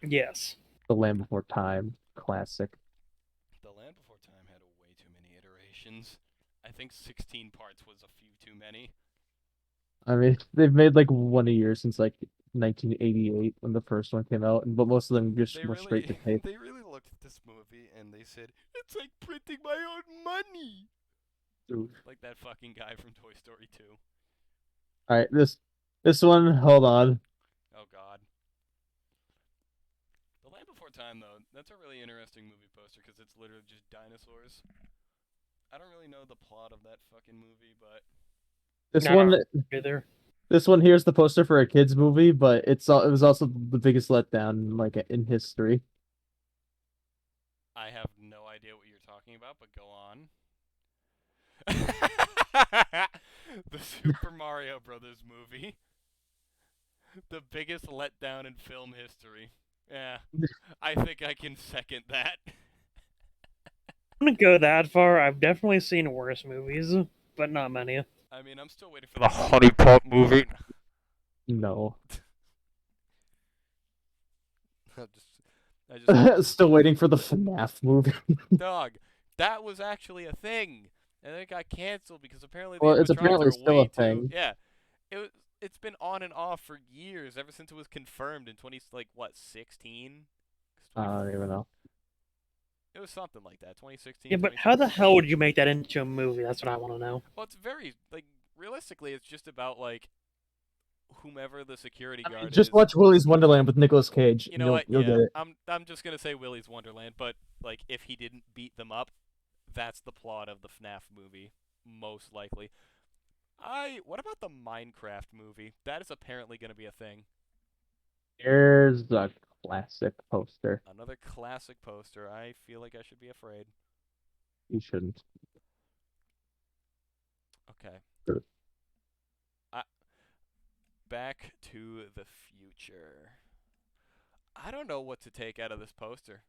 Yes. The Land Before Time, classic. The Land Before Time had way too many iterations. I think 16 parts was a few too many. I mean, they've made like one a year since like 1988 when the first one came out, but most of them just They went straight to really, tape. they really looked at this movie and they said, "It's like printing my own money." Like that fucking guy from Toy Story 2. All right, this one. Hold on. Oh God. The Land Before Time, though, that's a really interesting movie poster because it's literally just dinosaurs. I don't really know the plot of that fucking movie, but This No, one, either. this one here's the poster for a kids movie, but it was also the biggest letdown like in history. I have no idea what you're talking about, but go on. The Super Mario Brothers movie. The biggest letdown in film history. Yeah, I think I can second that. I wouldn't go that far. I've definitely seen worse movies, but not many. I mean, I'm still waiting for the Honey Pot movie. No, I just still waiting for the FNAF movie. dog. That was actually a thing, and it got canceled because apparently the Well, it's animatronics apparently are still a way too. thing. Yeah, it was. It's been on and off for years, ever since it was confirmed in 16. I don't even know. It was something like that. 2016. Yeah, but how the 2017. hell would you make that into a movie? That's what I want to know. Well, it's very like realistically, it's just about like whomever the security I mean, guard just is. watch Willy's Wonderland with Nicolas Cage. You And know what? you'll get Yeah, it. I'm just gonna say Willy's Wonderland, but like if he didn't beat them up, that's the plot of the FNAF movie, most likely. What about the Minecraft movie? That is apparently gonna be a thing. Here's the classic poster. Another classic poster. I feel like I should be afraid. You shouldn't. Okay. Good. Back to the Future. I don't know what to take out of this poster.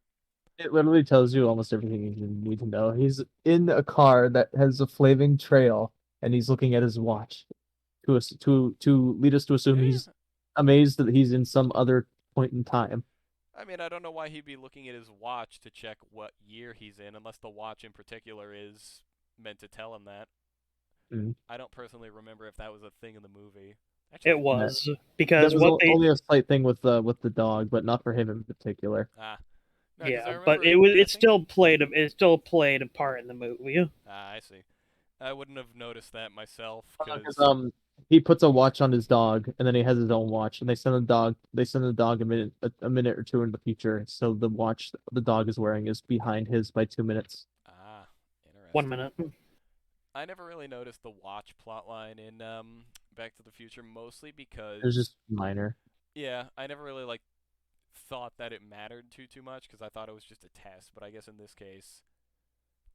It literally tells you almost everything you need to know. He's in a car that has a flaming trail, and he's looking at his watch to lead us to assume Yeah. he's amazed that he's in some other point in time. I mean, I don't know why he'd be looking at his watch to check what year he's in, unless the watch in particular is meant to tell him that. Mm. I don't personally remember if that was a thing in the movie. It Actually, was There because was what they only a slight thing with the dog, but not for him in particular. no, because I yeah, but remember. it I think. still played a part in the movie. I see. I wouldn't have noticed that myself Because because he puts a watch on his dog, and then he has his own watch, and they send the dog a minute or two in the future, so the watch the dog is wearing is behind his by 2 minutes. 1 interesting. minute. I never really noticed the watch plotline in Back to the Future, mostly It was because just minor. yeah, I never really like thought that it mattered too much because I thought it was just a test. But I guess in this case,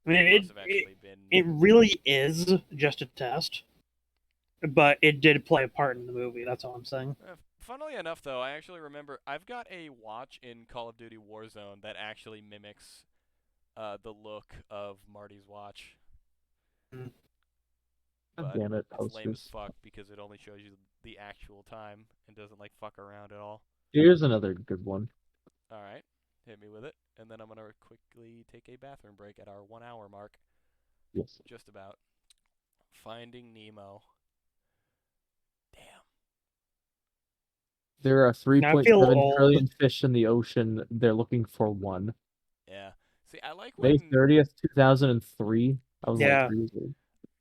I mean, it must have actually been. it really is just a test, but it did play a part in the movie. That's all I'm saying. Funnily enough, though, I actually remember I've got a watch in Call of Duty Warzone that actually mimics the look of Marty's watch, Mm. God but damn it, it's lame as posters. fuck because it only shows you the actual time and doesn't like fuck around at all. Here's another good one. All right, hit me with it, and then I'm gonna quickly take a bathroom break at our 1 hour mark. Yes. Just about. Finding Nemo. Damn. There are Now I feel 3.7 old. trillion fish in the ocean. They're looking for one. Yeah. See, I like May when 30th, 2003. I was like Yeah. 3 years old.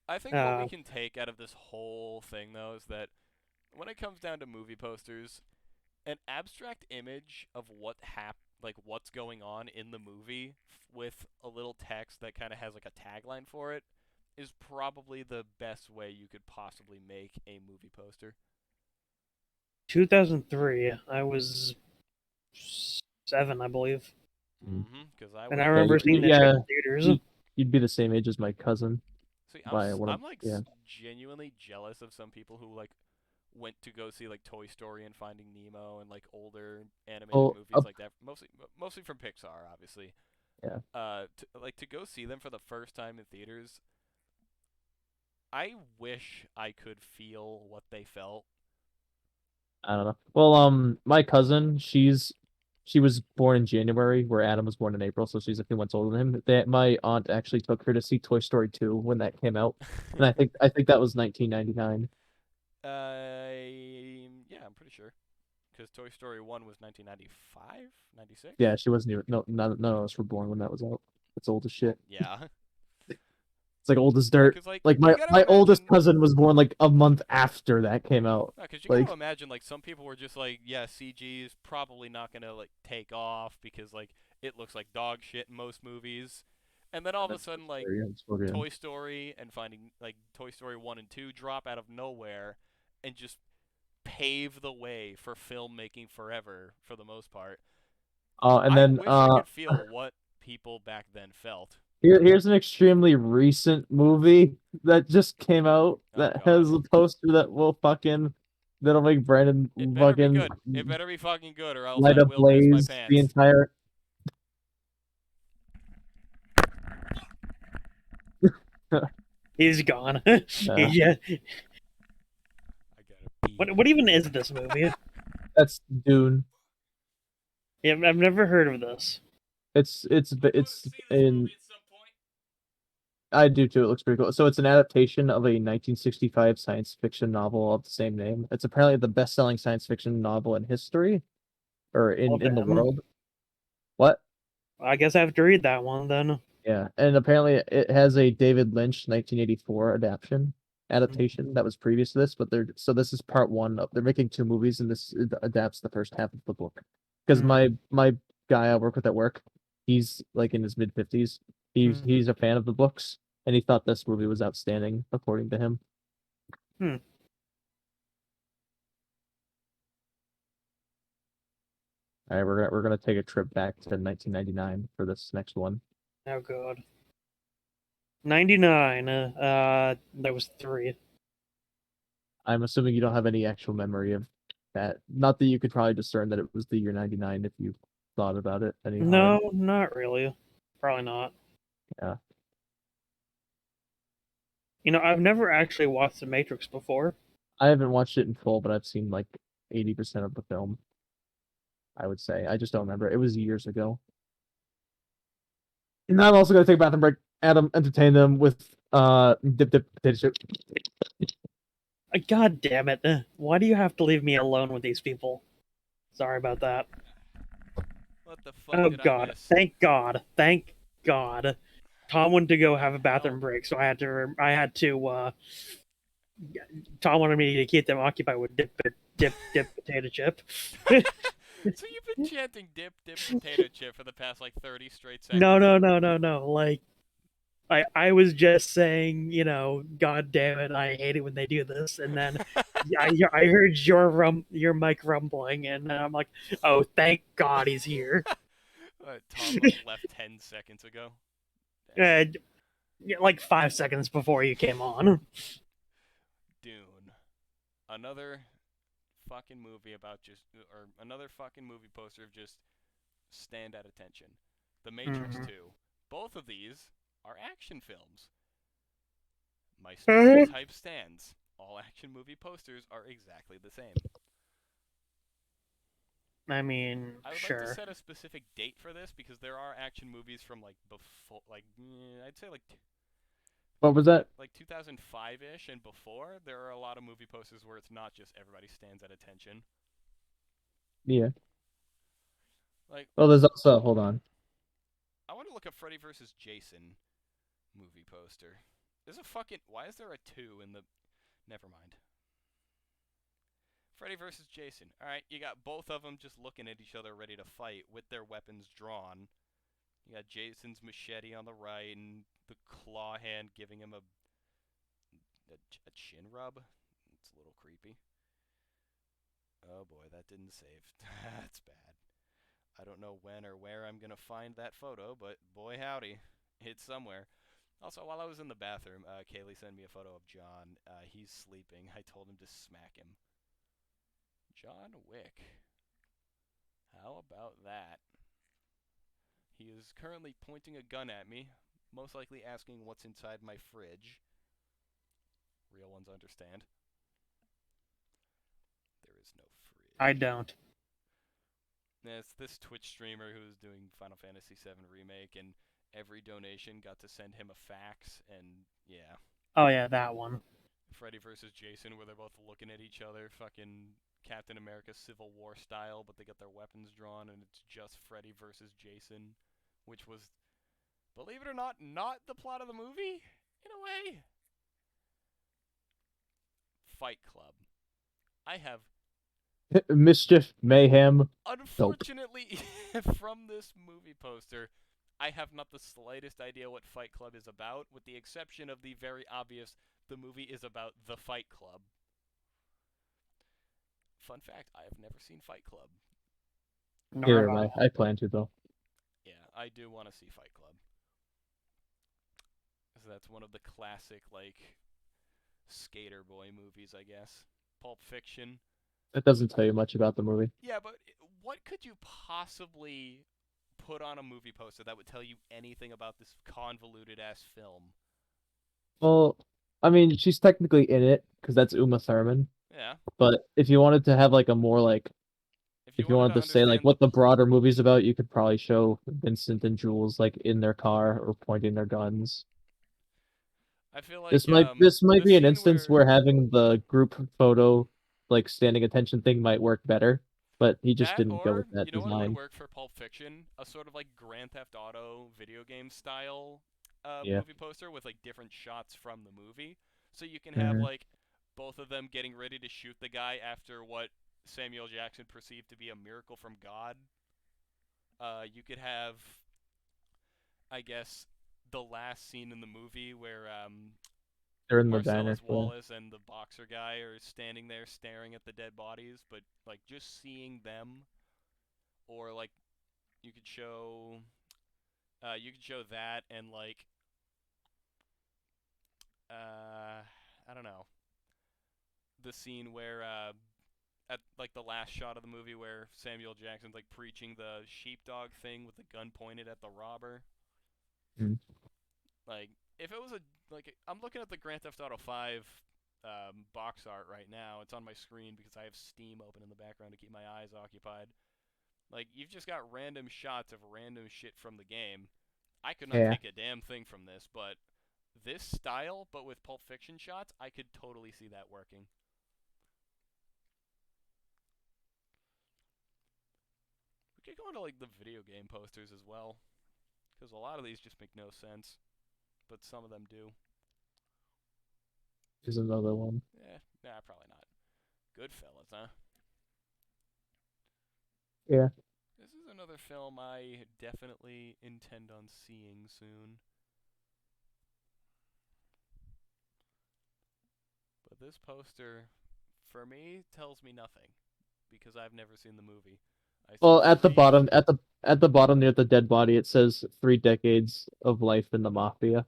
I think what we can take out of this whole thing, though, is that when it comes down to movie posters, an abstract image of what's going on in the movie with a little text that kind of has like a tagline for it is probably the best way you could possibly make a movie poster. 2003. I was 7, I believe, Because I and I would have. remember seeing that shit Yeah, in theaters. you'd be the same age as my cousin. See, By one of I'm like yeah. genuinely jealous of some people who like went to go see like Toy Story and Finding Nemo and like older animated Oh, movies like that. Mostly from Pixar, obviously. yeah. To go see them for the first time in theaters. I wish I could feel what they felt. I don't know. Well, my cousin, she was born in January, where Adam was born in April, so she's a few months older than him. My aunt actually took her to see Toy Story 2 when that came out, and I think that was 1999. Yeah, I'm pretty sure. Because Toy Story 1 was 1995? 96? Yeah, she wasn't even none of us were born when that was out. It's old as shit. Yeah. It's like old as Yeah, dirt. because, like, Like you my gotta my oldest imagine. cousin was born like a month after that came out. Because you Like gotta imagine, like, some people were just like, yeah, CG is probably not gonna, like, take off because, like, it looks like dog shit in most movies. And then all of a that's sudden, like, yeah, it's fucking- Toy Story and finding, like, Toy Story 1 and 2 drop out of nowhere and just pave the way for filmmaking forever, for the most part. and I then wish I could feel what people back then felt. here's an extremely recent movie that just came out Oh, that God. has a poster that'll make Brandon It better be fucking good. It better be fucking good, or else light I up will piss my blaze the pants. entire. He's gone. Yeah. Yeah. I gotta pee. What even is this movie? That's Dune. Yeah, I've never heard of this. It's in. I do too. It looks pretty cool. So it's an adaptation of a 1965 science fiction novel of the same name. It's apparently the best-selling science fiction novel in history, or Well, in the damn. world. What? I guess I have to read that one then. Yeah, and apparently it has a David Lynch 1984 adaptation that was previous to this, but this is part one of they're making two movies, and this adapts the first half of the book. Because my guy I work with at work, he's like in his mid 50s. He's a fan of the books, and he thought this movie was outstanding, according to him. All right, we're gonna take a trip back to 1999 for this next one. Oh god. 99. That was 3. I'm assuming you don't have any actual memory of that. Not that you could probably discern that it was the year 99 if you thought about it any hard. No, not really. Probably not. Yeah. You know, I've never actually watched The Matrix before. I haven't watched it in full, but I've seen like 80% of the film, I would say. I just don't remember. It was years ago. And I'm also gonna take a bathroom break. Adam, entertain them with dip potato chip. God damn it! Why do you have to leave me alone with these people? Sorry about that. What the fuck Oh did I God! miss? Thank God! Thank God! Tom wanted to go What have a the hell? bathroom break, so I had to. Tom wanted me to keep them occupied with dip potato chip. So you've been chanting dip potato chip for the past like 30 straight No, seconds. no, no, no, no. Like I was just saying, God damn it, I hate it when they do this. And then I heard your mic rumbling, and then I'm like, oh, thank God he's here. Tom like left 10 seconds ago. Damn. uh, like 5 seconds before you came on. Dune. Another fucking movie about just, or another fucking movie poster of just stand at attention. The Matrix 2. Both of these are action films. My stereotype stands. All action movie posters are exactly the same. I mean, I would like to sure. set a specific date for this because there are action movies from like before, like I'd say What was that? like 2005-ish and before. There are a lot of movie posters where it's not just everybody stands at attention. Yeah. Like Well, there's also hold on. I want to look up Freddy vs. Jason movie poster. There's a fucking why is there a 2 in the? Never mind. Freddy vs. Jason. All right, you got both of them just looking at each other, ready to fight with their weapons drawn. You got Jason's machete on the right and the claw hand giving him a chin rub. It's a little creepy. Oh boy, that didn't save. That's bad. I don't know when or where I'm going to find that photo, but boy howdy, it's somewhere. Also, while I was in the bathroom, Kaylee sent me a photo of John. He's sleeping. I told him to smack him. John Wick. How about that? He is currently pointing a gun at me, most likely asking what's inside my fridge. Real ones understand. There is no fridge. I don't. It's this Twitch streamer who's doing Final Fantasy VII Remake, and every donation got to send him a fax, and yeah. Oh yeah, that one. Freddy vs. Jason, where they're both looking at each other, fucking Captain America Civil War style, but they got their weapons drawn, and it's just Freddy versus Jason, which was, believe it or not the plot of the movie, in a way. Fight Club. I have, Mischief, mayhem. Nope. unfortunately, from this movie poster, I have not the slightest idea what Fight Club is about, with the exception of the very obvious, the movie is about the Fight Club. Fun fact, I have never seen Fight Club. Nor Here have am I. I plan to though. Yeah, I do want to see Fight Club. So that's one of the classic, like, skater boy movies, I guess. Pulp Fiction. That doesn't tell you much about the movie. Yeah, but what could you possibly put on a movie poster that would tell you anything about this convoluted ass film? Well, I mean, she's technically in it because that's Uma Thurman. Yeah. But if you wanted to have like a more like, If you if you wanted wanted to to say like understand the what the broader movie's about, you could probably show Vincent and Jules like in their car or pointing their guns. I feel like This might the be an scene instance where where having the group photo, like standing attention thing, might work better. But he just that, didn't go or with that you know what would design. work for Pulp Fiction? A sort of like Grand Theft Auto video game style Yeah. movie poster with like different shots from the movie. So you can have Mhm. like both of them getting ready to shoot the guy after what Samuel Jackson perceived to be a miracle from God. You could have, I guess, the last scene in the movie where They're in the banner Marcellus for Wallace and the boxer guy are standing there staring at the dead bodies, but like just seeing them, or like you could show, that and like, I don't know, the scene where at like the last shot of the movie where Samuel Jackson's like preaching the sheepdog thing with the gun pointed at the robber. Mhm. Like if it was I'm looking at the Grand Theft Auto 5 box art right now. It's on my screen because I have Steam open in the background to keep my eyes occupied. Like you've just got random shots of random shit from the game, I could not Yeah. take a damn thing from this, but this style, but with Pulp Fiction shots, I could totally see that working. We could go into like the video game posters as well, because a lot of these just make no sense, but some of them do. Here's another one. Nah, probably not. Goodfellas, huh? Yeah. This is another film I definitely intend on seeing soon. But this poster, for me, tells me nothing because I've never seen the movie. I see Well, at the three. bottom, at the bottom near the dead body, it says 3 decades of life in the mafia.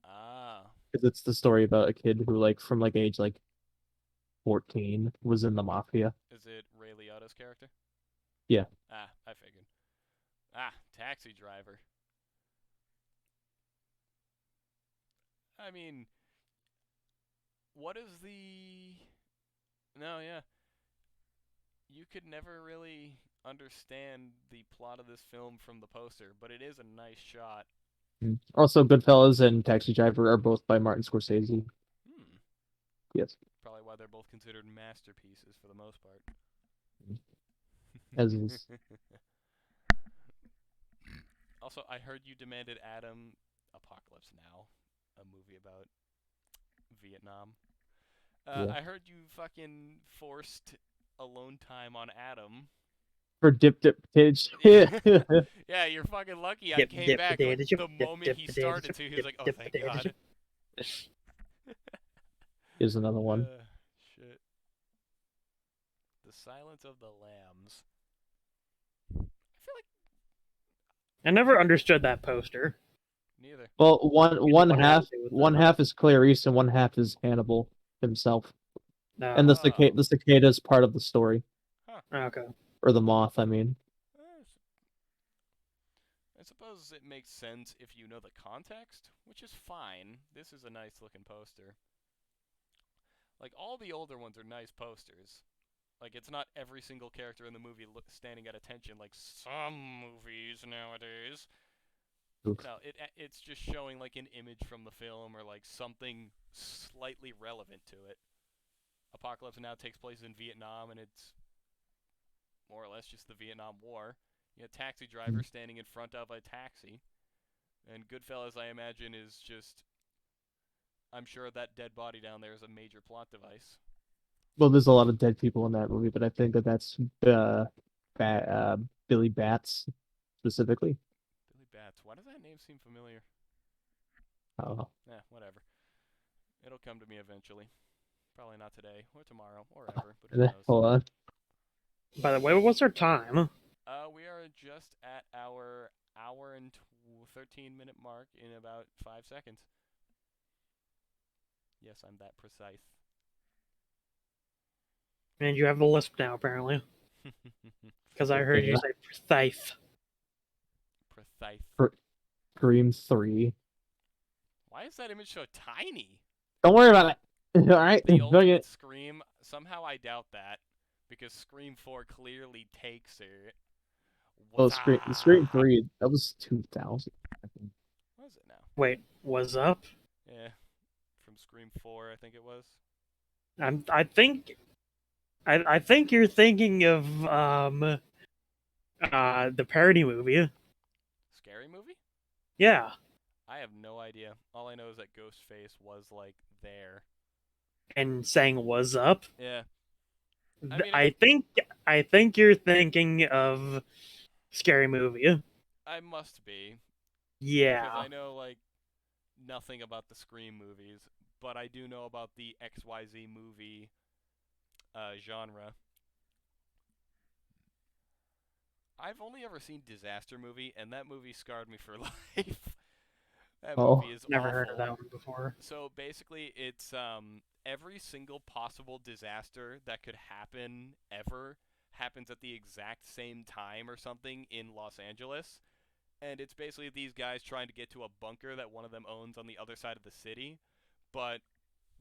Ah, Because it's the story about a kid who, like, from like age like 14, was in the mafia. is it Ray Liotta's character? Yeah. Ah, I figured. Ah, Taxi Driver. I mean, what is the? No, yeah. You could never really understand the plot of this film from the poster, but it is a nice shot. Also, Goodfellas and Taxi Driver are both by Martin Scorsese. Hmm. Yes. Probably why they're both considered masterpieces for the most part. As is. Also, I heard you demanded Adam Apocalypse Now, a movie about Vietnam. Yeah. I heard you fucking forced alone time on Adam. For Dip Page. Yeah, you're fucking lucky. I Dip, came dip, back potato like chip, the dip, moment dip, he potato started chip, to. He was dip, like, "Oh, dip, thank potato God." chip. Here's another one. The Silence of the Lambs. I feel like I never understood that poster. neither. Well, What it had to do with one it. half is Clarice and one half is Hannibal himself. And No. the cicada is part of the story. Okay. Or the moth, I mean. I suppose it makes sense if you know the context, which is fine. This is a nice looking poster. Like, all the older ones are nice posters. Like, it's not every single character in the movie standing at attention like some movies nowadays. Oof. No, it's just showing, like, an image from the film or, like, something slightly relevant to it. Apocalypse Now takes place in Vietnam, and it's more or less just the Vietnam War. You have Taxi Driver standing in front of a taxi. And Goodfellas, I imagine, is just... I'm sure that dead body down there is a major plot device. Well, there's a lot of dead people in that movie, but I think that's Billy Bats specifically. Billy Bats. Why does that name seem familiar? I don't know. Whatever. It'll come to me eventually. Probably not today, or tomorrow, or ever, but who And then, knows. hold on. By the way, what's our time? We are just at our hour and 13-minute mark in about 5 seconds. Yes, I'm that precise. And you have the lisp now, apparently. Because I heard you Yeah. say precise. Precise. Scream 3. Why is that image so tiny? Don't worry about it. Alright? The ultimate Scream, somehow I doubt that, because Scream 4 clearly takes it. Oh, Scream 3, that was 2000. I think. What is it now? Wait, was up? Yeah, from Scream 4, I think it was. I think you're thinking of the parody movie. Scary movie? Yeah. I have no idea. All I know is that Ghostface was, like, there. And saying was up. Yeah. I think you're thinking of Scary Movie. I must be. Yeah. Because I know, like, nothing about the Scream movies, but I do know about the XYZ movie genre. I've only ever seen Disaster Movie, and that movie scarred me for life. That movie is never awful. heard of that one before. So basically, it's every single possible disaster that could happen ever happens at the exact same time or something in Los Angeles. And it's basically these guys trying to get to a bunker that one of them owns on the other side of the city. But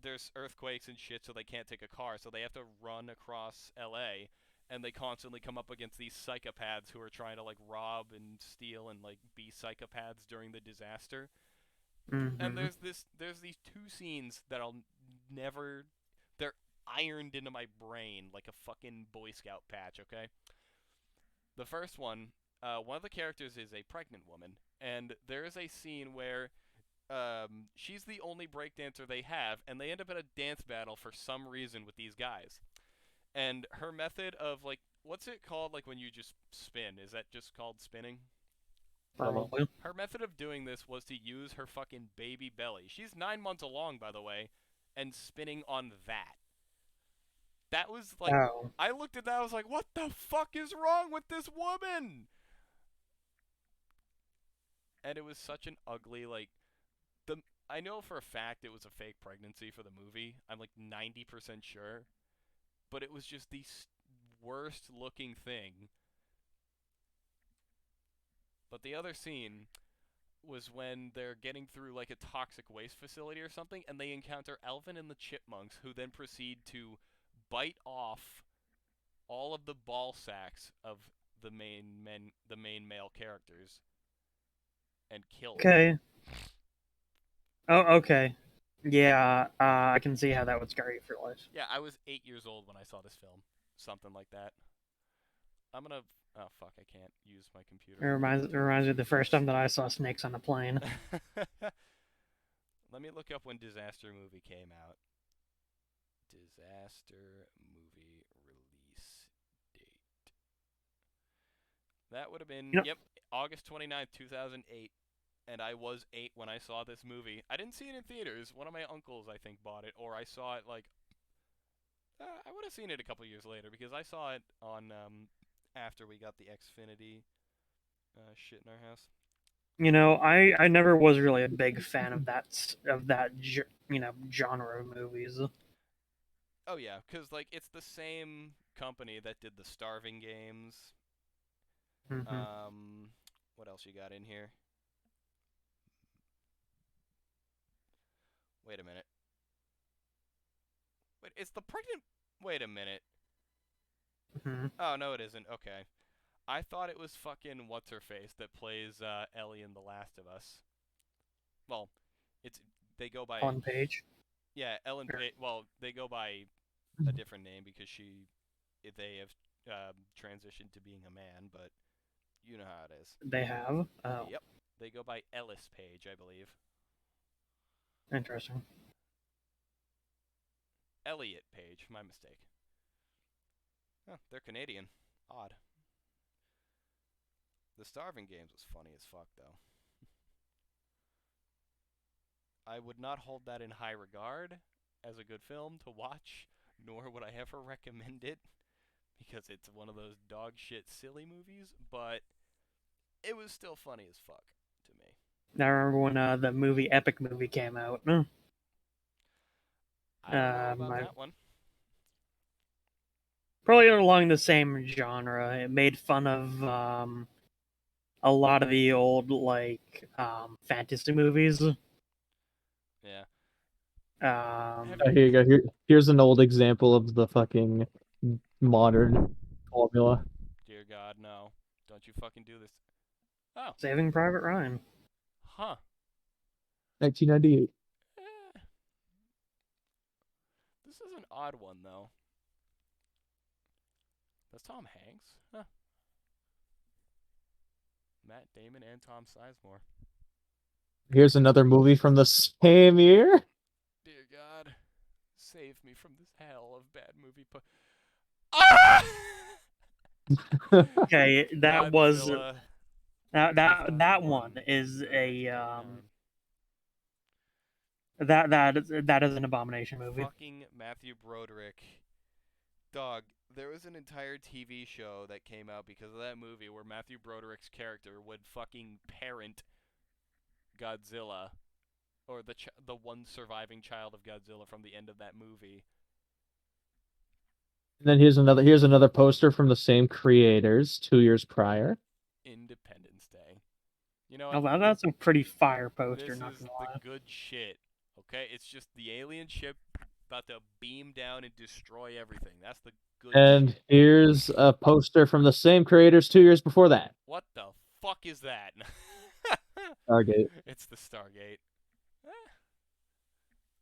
there's earthquakes and shit, so they can't take a car, so they have to run across LA. and they constantly come up against these psychopaths who are trying to like rob and steal and like be psychopaths during the disaster. And Mm-hmm. there's these two scenes that I'll never, they're ironed into my brain like a fucking Boy Scout patch, okay? The first one of the characters is a pregnant woman, and there is a scene where she's the only breakdancer they have, and they end up in a dance battle for some reason with these guys. And her method of like, what's it called? Like when you just spin? Is that just called spinning? Probably. Her method of doing this was to use her fucking baby belly. She's 9 months along, by the way, and spinning on that. That was like, Oh. I looked at that, I was like, what the fuck is wrong with this woman? And it was such an ugly, like, the I know for a fact it was a fake pregnancy for the movie. I'm like 90% sure. But it was just the worst looking thing. But the other scene was when they're getting through like a toxic waste facility or something, and they encounter Alvin and the Chipmunks, who then proceed to bite off all of the ball sacks of the main male characters, and kill them. Okay. Oh, okay. Yeah, I can see how that would scar you for life. Yeah, I was 8 years old when I saw this film, something like that. I'm gonna. Oh fuck! I can't use my computer. It reminds me of the first time that I saw snakes on a plane. Let me look up when Disaster Movie came out. Disaster Movie release date. That would have been, You know, yep, August 29th, 2008. And I was 8 when I saw this movie. I didn't see it in theaters. One of my uncles, I think, bought it. Or I saw it, like, I would have seen it a couple years later because I saw it on, after we got the Xfinity shit in our house. I never was really a big fan of genre of movies. Oh, yeah, because, like, it's the same company that did the Starving Games. Hmm. What else you got in here? Wait a minute. Wait, it's the pregnant. Wait a minute. Hmm. Oh no, it isn't. Okay, I thought it was fucking what's her face that plays Ellie in The Last of Us. Well, it's they go by On page. yeah Ellen. Or- Well, they go by a different name because they have transitioned to being a man, but you know how it is. They have. Oh, Yep, they go by Ellis Page, I believe. interesting. Elliot Page, my mistake. Huh, they're Canadian. Odd. The Starving Games was funny as fuck, though. I would not hold that in high regard as a good film to watch, nor would I ever recommend it because it's one of those dog shit silly movies, but it was still funny as fuck to me. I remember when the Epic movie came out. I don't know about I that one. Probably along the same genre. It made fun of a lot of the old fantasy movies. Yeah. Have Um, you Here you go. Here's an old example of the fucking modern formula. Dear God, no. Don't you fucking do this. Oh. Saving Private Ryan. Huh. 1998. Eh. This is an odd one though. That's Tom Hanks? Huh. Matt Damon and Tom Sizemore. Here's another movie from the same year. Dear God, save me from this hell of bad movie. Ah! Okay, that was Godzilla that 2001, one is The a Next Countdown. that is an abomination movie. Fucking Matthew Broderick. Dog, there was an entire TV show that came out because of that movie where Matthew Broderick's character would fucking parent Godzilla, or the one surviving child of Godzilla from the end of that movie. And then here's another poster from the same creators 2 years prior. Independence Day. You know Oh, what? that's a pretty fire poster. This Not is gonna the lie. good shit. Okay, it's just the alien ship about to beam down and destroy everything. That's the good And shit. here's a poster from the same creators 2 years before that. What the fuck is that? Stargate. It's the Stargate.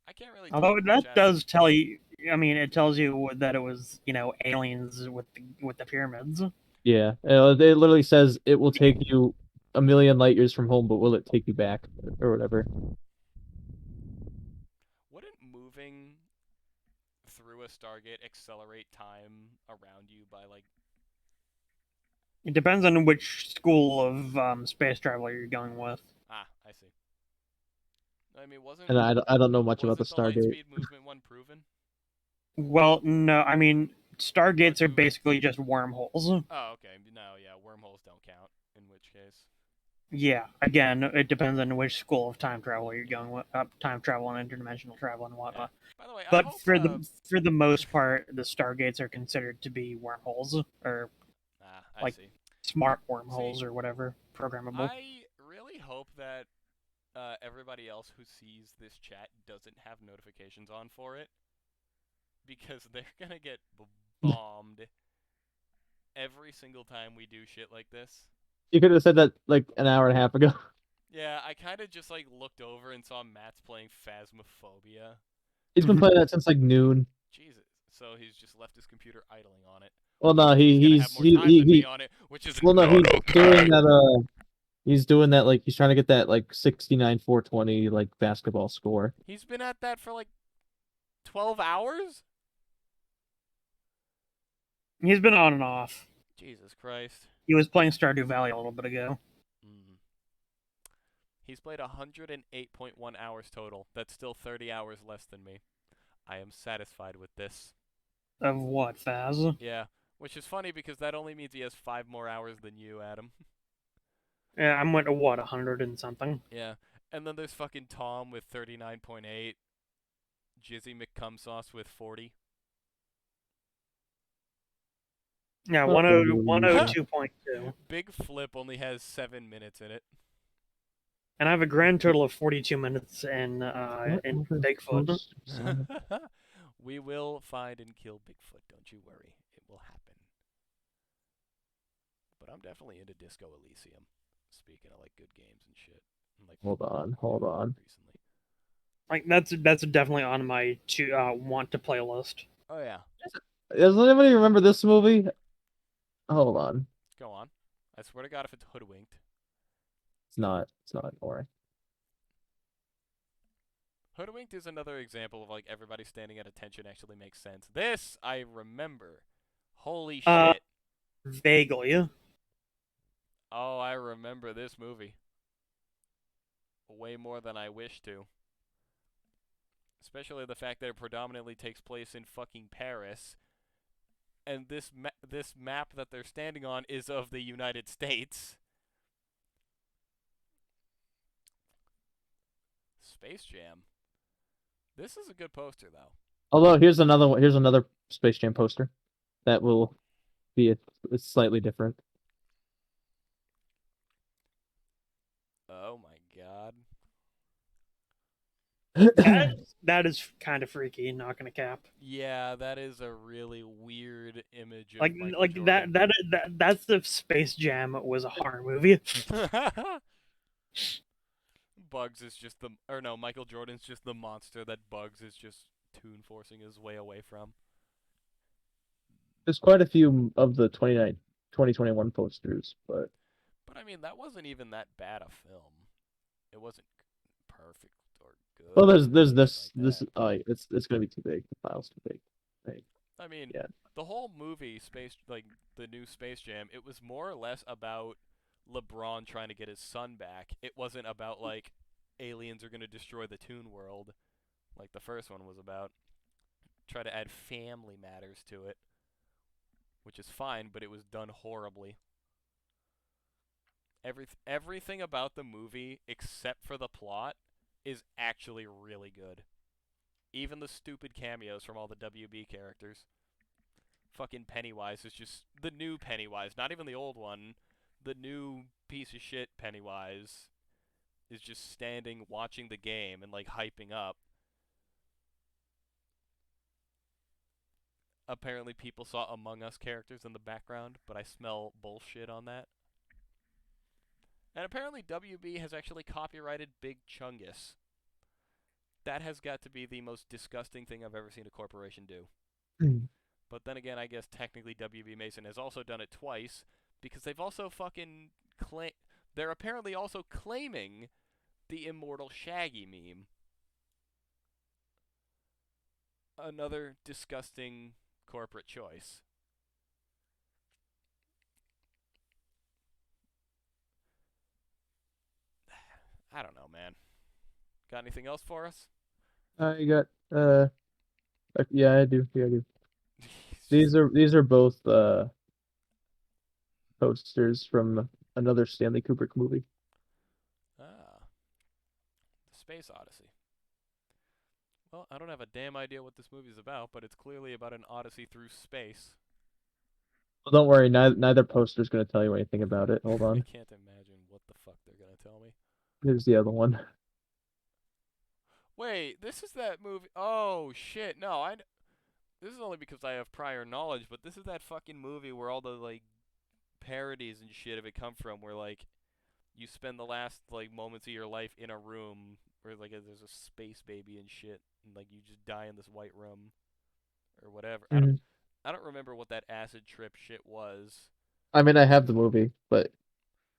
I can't really Although take much that out of does it. tell you, I mean, it tells you that it was, aliens with the pyramids. Yeah, it literally says it will take you a million light years from home, but will it take you back or whatever? Wouldn't moving through a Stargate accelerate time around you by like? It depends on which school of space travel you're going with. Ah, I see. I mean, And I don't know much about the wasn't the light Stargate. speed movement one proven? Well, no, I mean, Stargates are you- basically just wormholes. Oh, okay. No, yeah, wormholes don't count. In which case, Yeah, again, it depends on which school of time travel you're going with, time travel and interdimensional travel and yeah. whatnot. By the way, I But hope. for the most part, the Stargates are considered to be wormholes or I like see. smart wormholes See, or whatever, programmable. I really hope that everybody else who sees this chat doesn't have notifications on for it, because they're gonna get bombed every single time we do shit like this. You could have said that like an hour and a half ago. Yeah, I kind of just like looked over and saw Matt's playing Phasmophobia. He's been playing that since like noon. Jesus. So he's just left his computer idling on it. Well, no, He's gonna have more time than me on it, which is well, no, not he's okay. doing that. He's doing that like he's trying to get that like 69-420 like basketball score. He's been at that for like 12 hours? He's been on and off. Jesus Christ. He was playing Stardew Valley a little bit ago. He's played 108.1 hours total. That's still 30 hours less than me. I am satisfied with this. Of what, Faz? Yeah, which is funny because that only means he has 5 more hours than you, Adam. Yeah, I'm at what, 100 and something? Yeah, and then there's fucking Tom with 39.8. Jizzy McCumsauce with 40. Yeah, Well, 102.2. Big Flip only has 7 minutes in it. And I have a grand total of 42 minutes in Bigfoot. We will find and kill Bigfoot, don't you worry. It will happen. But I'm definitely into Disco Elysium. Speaking of like good games and shit. And, like, Hold on. recently. Like that's definitely on my want to play list. Oh yeah. Does anybody remember this movie? Hold on. Go on. I swear to God, if it's hoodwinked. It's not. It's not boring. Hoodwinked is another example of like everybody standing at attention actually makes sense. This I remember. Holy shit. Vaguely. Oh, I remember this movie. Way more than I wish to. Especially the fact that it predominantly takes place in fucking Paris. And this map that they're standing on is of the United States. Space Jam. This is a good poster, though. Although here's another one. Here's another Space Jam poster that will be it's slightly different. Oh my god. That is kind of freaky. Not gonna cap. Yeah, that is a really weird image of Like Michael like Jordan. that's the Space Jam was a horror movie. Bugs is just the Michael Jordan's just the monster that Bugs is just tune forcing his way away from. There's quite a few of the 2021 posters, but I mean, that wasn't even that bad a film. It wasn't perfect or good. well, there's this like this that. it's gonna be too big. The file's too big. Right. I mean, Yeah. the whole movie, the new Space Jam, it was more or less about LeBron trying to get his son back. It wasn't about like aliens are gonna destroy the Toon World, like the first one was about. Try to add family matters to it, which is fine, but it was done horribly. Everything about the movie, except for the plot, is actually really good. Even the stupid cameos from all the WB characters. Fucking Pennywise is just the new Pennywise, not even the old one. The new piece of shit Pennywise is just standing watching the game and like hyping up. apparently people saw Among Us characters in the background, but I smell bullshit on that. And apparently WB has actually copyrighted Big Chungus. That has got to be the most disgusting thing I've ever seen a corporation do. But then again, I guess technically WB Mason has also done it twice because they've also fucking they're apparently also claiming the immortal Shaggy meme. Another disgusting corporate choice. I don't know, man. Got anything else for us? I got yeah, I do. Yeah, I do. It's just- These are both posters from another Stanley Kubrick movie. Ah, the Space Odyssey. Well, I don't have a damn idea what this movie's about, but it's clearly about an odyssey through space. Well, don't worry, neither poster's gonna tell you anything about it. Hold I on. can't imagine what the fuck they're gonna tell me. Here's the other one. Wait, this is that movie. Oh shit! No, this is only because I have prior knowledge, but this is that fucking movie where all the like parodies and shit of it come from, where like you spend the last like moments of your life in a room where like there's a space baby and shit, and like you just die in this white room or whatever. Mhm. I don't remember what that acid trip shit was. I mean, I have the movie, but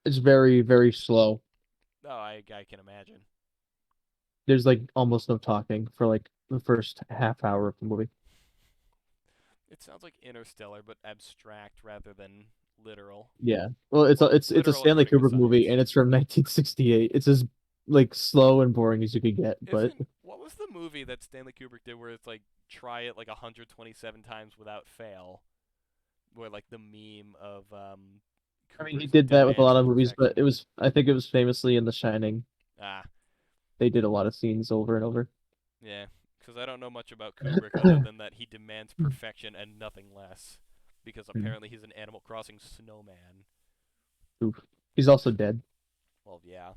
it's very, very slow. Oh, I can imagine. There's like almost no talking for like the first half hour of the movie. It sounds like Interstellar, but abstract rather than literal. Yeah. Well, Well, it's a literal Stanley according to Kubrick movie, science. and it's from 1968. It's as like slow and boring as you could get, but What was the movie that Stanley Kubrick did where it's like try it like 127 times without fail? Where like the meme of I mean, he Kubrick's did that with a demand lot for of movies, but perfection. I think it was famously in The Shining. Ah, They did a lot of scenes over and over. yeah, because I don't know much about Kubrick other than that he demands perfection and nothing less. Because apparently he's an Animal Crossing snowman. Oof. He's also dead. Well, yeah,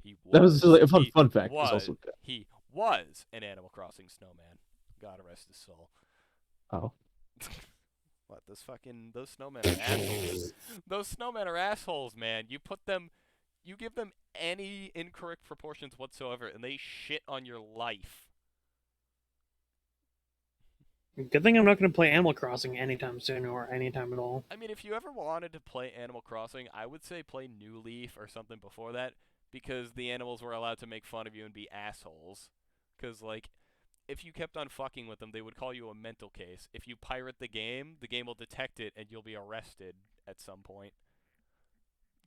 he That was was. like a He fun fact. He's was. also dead. He was an Animal Crossing snowman. God rest his soul. Oh. What, those snowmen are assholes. Those snowmen are assholes, man. You give them any incorrect proportions whatsoever, and they shit on your life. Good thing I'm not going to play Animal Crossing anytime soon or anytime at all. I mean, if you ever wanted to play Animal Crossing, I would say play New Leaf or something before that, because the animals were allowed to make fun of you and be assholes. Because, like, if you kept on fucking with them, they would call you a mental case. If you pirate the game will detect it and you'll be arrested at some point.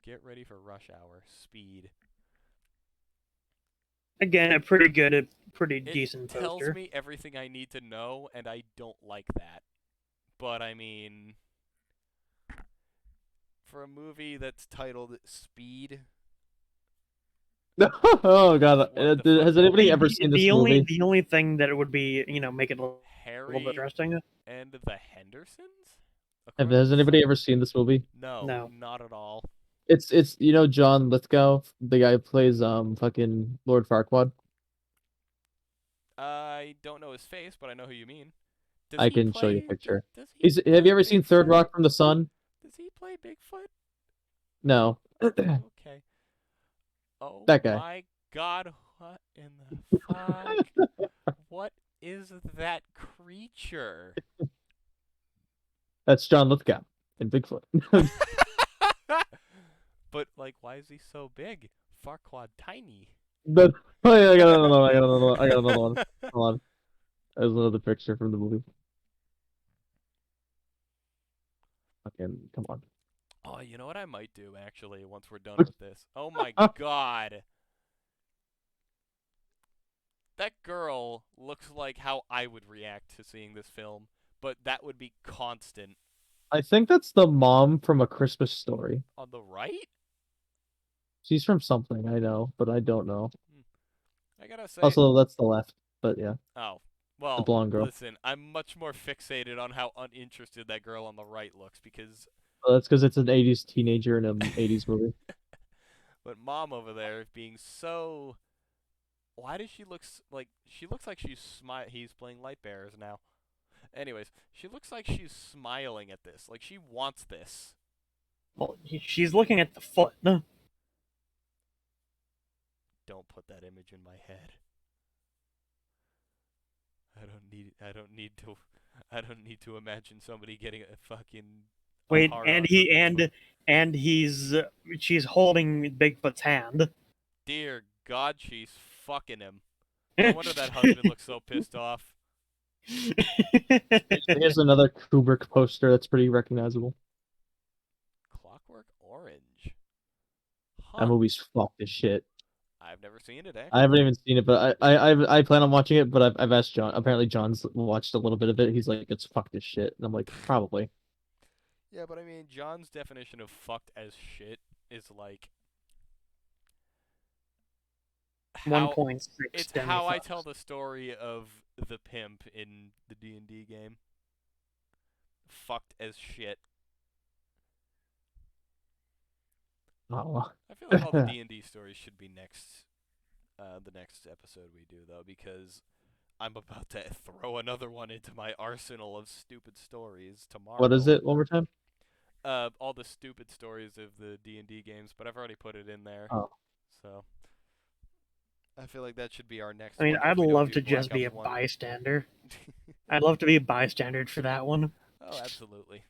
Get ready for rush hour. Speed. Again, a pretty It decent tells poster. me everything I need to know, and I don't like that. But, I mean, for a movie that's titled Speed, Oh God. what the fuck Has do you anybody want? ever seen this movie? The only thing that would be make it a little bit Harry interesting. and the Hendersons? According Has to anybody some... ever seen this movie? No, No. not at all. It's John Lithgow, the guy who plays fucking Lord Farquaad. I don't know his face, but I know who you mean. Does I he can show you a play? picture. Does he Have you play ever seen Third Bigfoot? Rock from the Sun? Does he play Bigfoot? No. Okay. Oh That guy. my God! What in the fuck? What is that creature? That's John Lithgow in Bigfoot. But like, why is he so big? Farquaad tiny. But oh, yeah, I got another one. I got another one. Hold on. There's another picture from the movie. Fucking come on. Oh, you know what I might do actually once we're done with this? Oh my God. That girl looks like how I would react to seeing this film, but that would be constant. I think that's the mom from A Christmas Story. On the right? She's from something, I know, but I don't know. I gotta say, Also, that's the left, but yeah, oh, the well, blonde girl. listen, I'm much more fixated on how uninterested that girl on the right looks because, Well, that's because it's an '80s teenager in an '80s movie. but mom over there being so Why does she like she looks like he's playing light bearers now. Anyways, she looks like she's smiling at this. Like she wants this. Well, she's looking at the foot. Don't put that image in my head. I don't need to imagine somebody getting a fucking Wait, hard and on from he Bigfoot. and he's she's holding Bigfoot's hand. Dear God, she's fucking him. No wonder that husband looks so pissed off. Here's another Kubrick poster that's pretty recognizable. Clockwork Orange. That Huh. movie's fucked as shit. I've never seen it, I haven't actually. even seen it, but I plan on watching it. But I've asked John. Apparently, John's watched a little bit of it. He's like, it's fucked as shit, and I'm like, probably. Yeah, but I mean, John's definition of fucked as shit is like how 1.6 it's demi how I tell fucks. the story of the pimp in the D&D game. Fucked as shit. Oh, I feel like all the D&D stories should be the next episode we do though, because I'm about to throw another one into my arsenal of stupid stories tomorrow. what is it? One more time. All the stupid stories of the D&D games, but I've already put it in there. Oh, So I feel like that should be our next I mean, one if I'd we don't love do to Black just be Ops a 1. bystander. I'd love to be a bystander for that one. Oh, absolutely.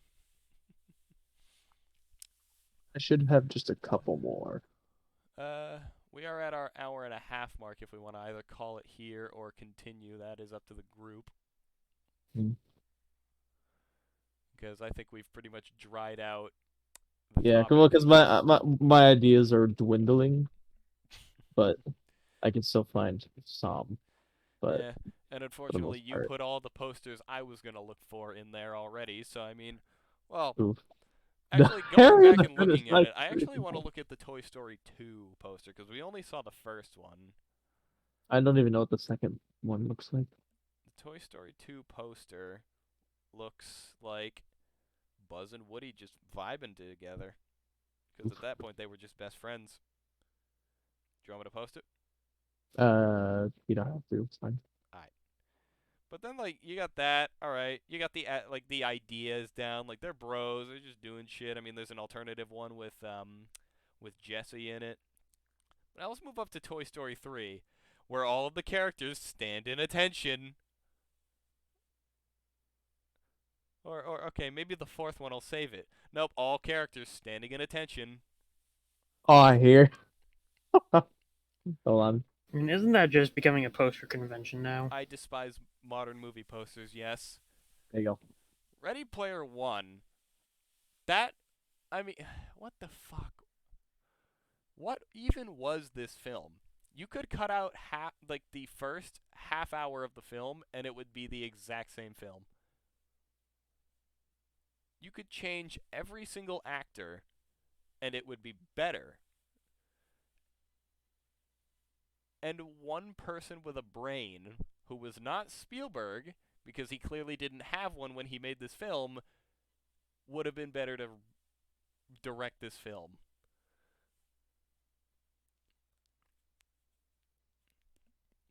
I should have just a couple more. We are at our hour and a half mark if we want to either call it here or continue. That is up to the group. Hmm. Because I think we've pretty much dried out the Yeah, topic. well, because my ideas are dwindling, but I can still find some. But Yeah, and for the unfortunately, most you part, put all the posters I was going to look for in there already, so I mean, well, oof. actually, going Harry and back the and Finish looking at Line it, I is actually pretty want to cool. look at the Toy Story 2 poster, because we only saw the first one. I don't even know what the second one looks like. The Toy Story 2 poster looks like Buzz and Woody just vibing together. Because at that point, they were just best friends. Do you want me to post it? You don't have to. It's fine. Alright. But then, like, you got that. Alright. You got the ideas down. Like, they're bros. They're just doing shit. I mean, there's an alternative one with Jesse in it. But now let's move up to Toy Story 3, where all of the characters stand in attention. Or okay, maybe the fourth one will save it. Nope, all characters standing in attention. Oh, I hear. Hold on. I mean, isn't that just becoming a poster convention now? I despise modern movie posters, yes. There you go. Ready Player One. That, I mean, what the fuck? What even was this film? You could cut out the first half hour of the film, and it would be the exact same film. You could change every single actor, and it would be better. And one person with a brain, who was not Spielberg, because he clearly didn't have one when he made this film, would have been better to direct this film.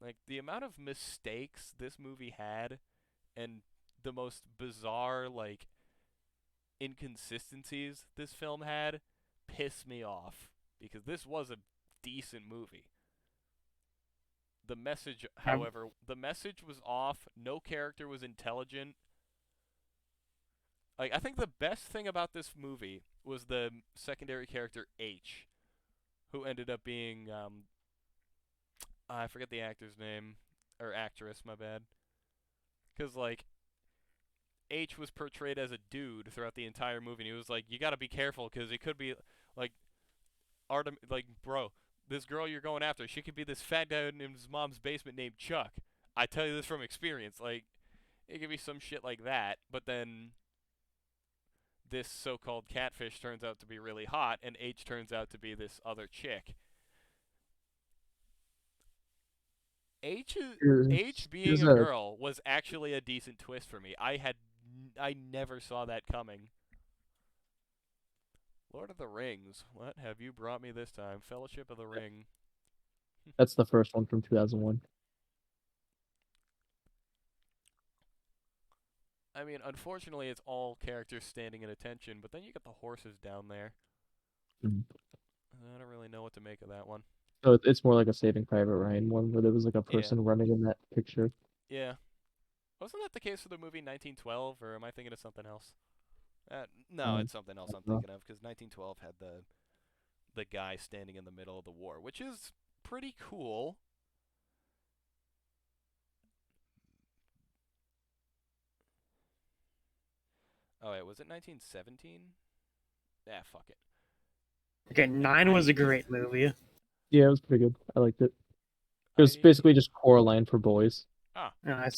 Like, the amount of mistakes this movie had, and the most bizarre, like, inconsistencies this film had, piss me off. Because this was a decent movie. The message, however, the message was off. No character was intelligent. Like, I think the best thing about this movie was the secondary character H, who ended up being I forget the actor's name or actress, my bad. Cuz like H was portrayed as a dude throughout the entire movie, and he was like, "You got to be careful cuz it could be like bro, this girl you're going after, she could be this fat guy in his mom's basement named Chuck. I tell you this from experience. Like, it could be some shit like that, but then this so-called catfish turns out to be really hot, and H turns out to be this other chick. H being Here's a a girl was actually a decent twist for me. I never saw that coming. Lord of the Rings, what have you brought me this time? Fellowship of the Ring. That's the first one from 2001. I mean, unfortunately, it's all characters standing at attention, but then you got the horses down there. Mhm. I don't really know what to make of that one. So it's more like a Saving Private Ryan one where there was like a Yeah. person running in that picture. Yeah. Wasn't that the case for the movie 1912, or am I thinking of something else? No, it's something else I I'm don't know. thinking of, because 1912 had the guy standing in the middle of the war, which is pretty cool. Oh wait, was it 1917? Ah, fuck it. Okay, 9 was a great movie. Yeah, it was pretty good. I liked it. It was I basically just Coraline for boys. Yeah,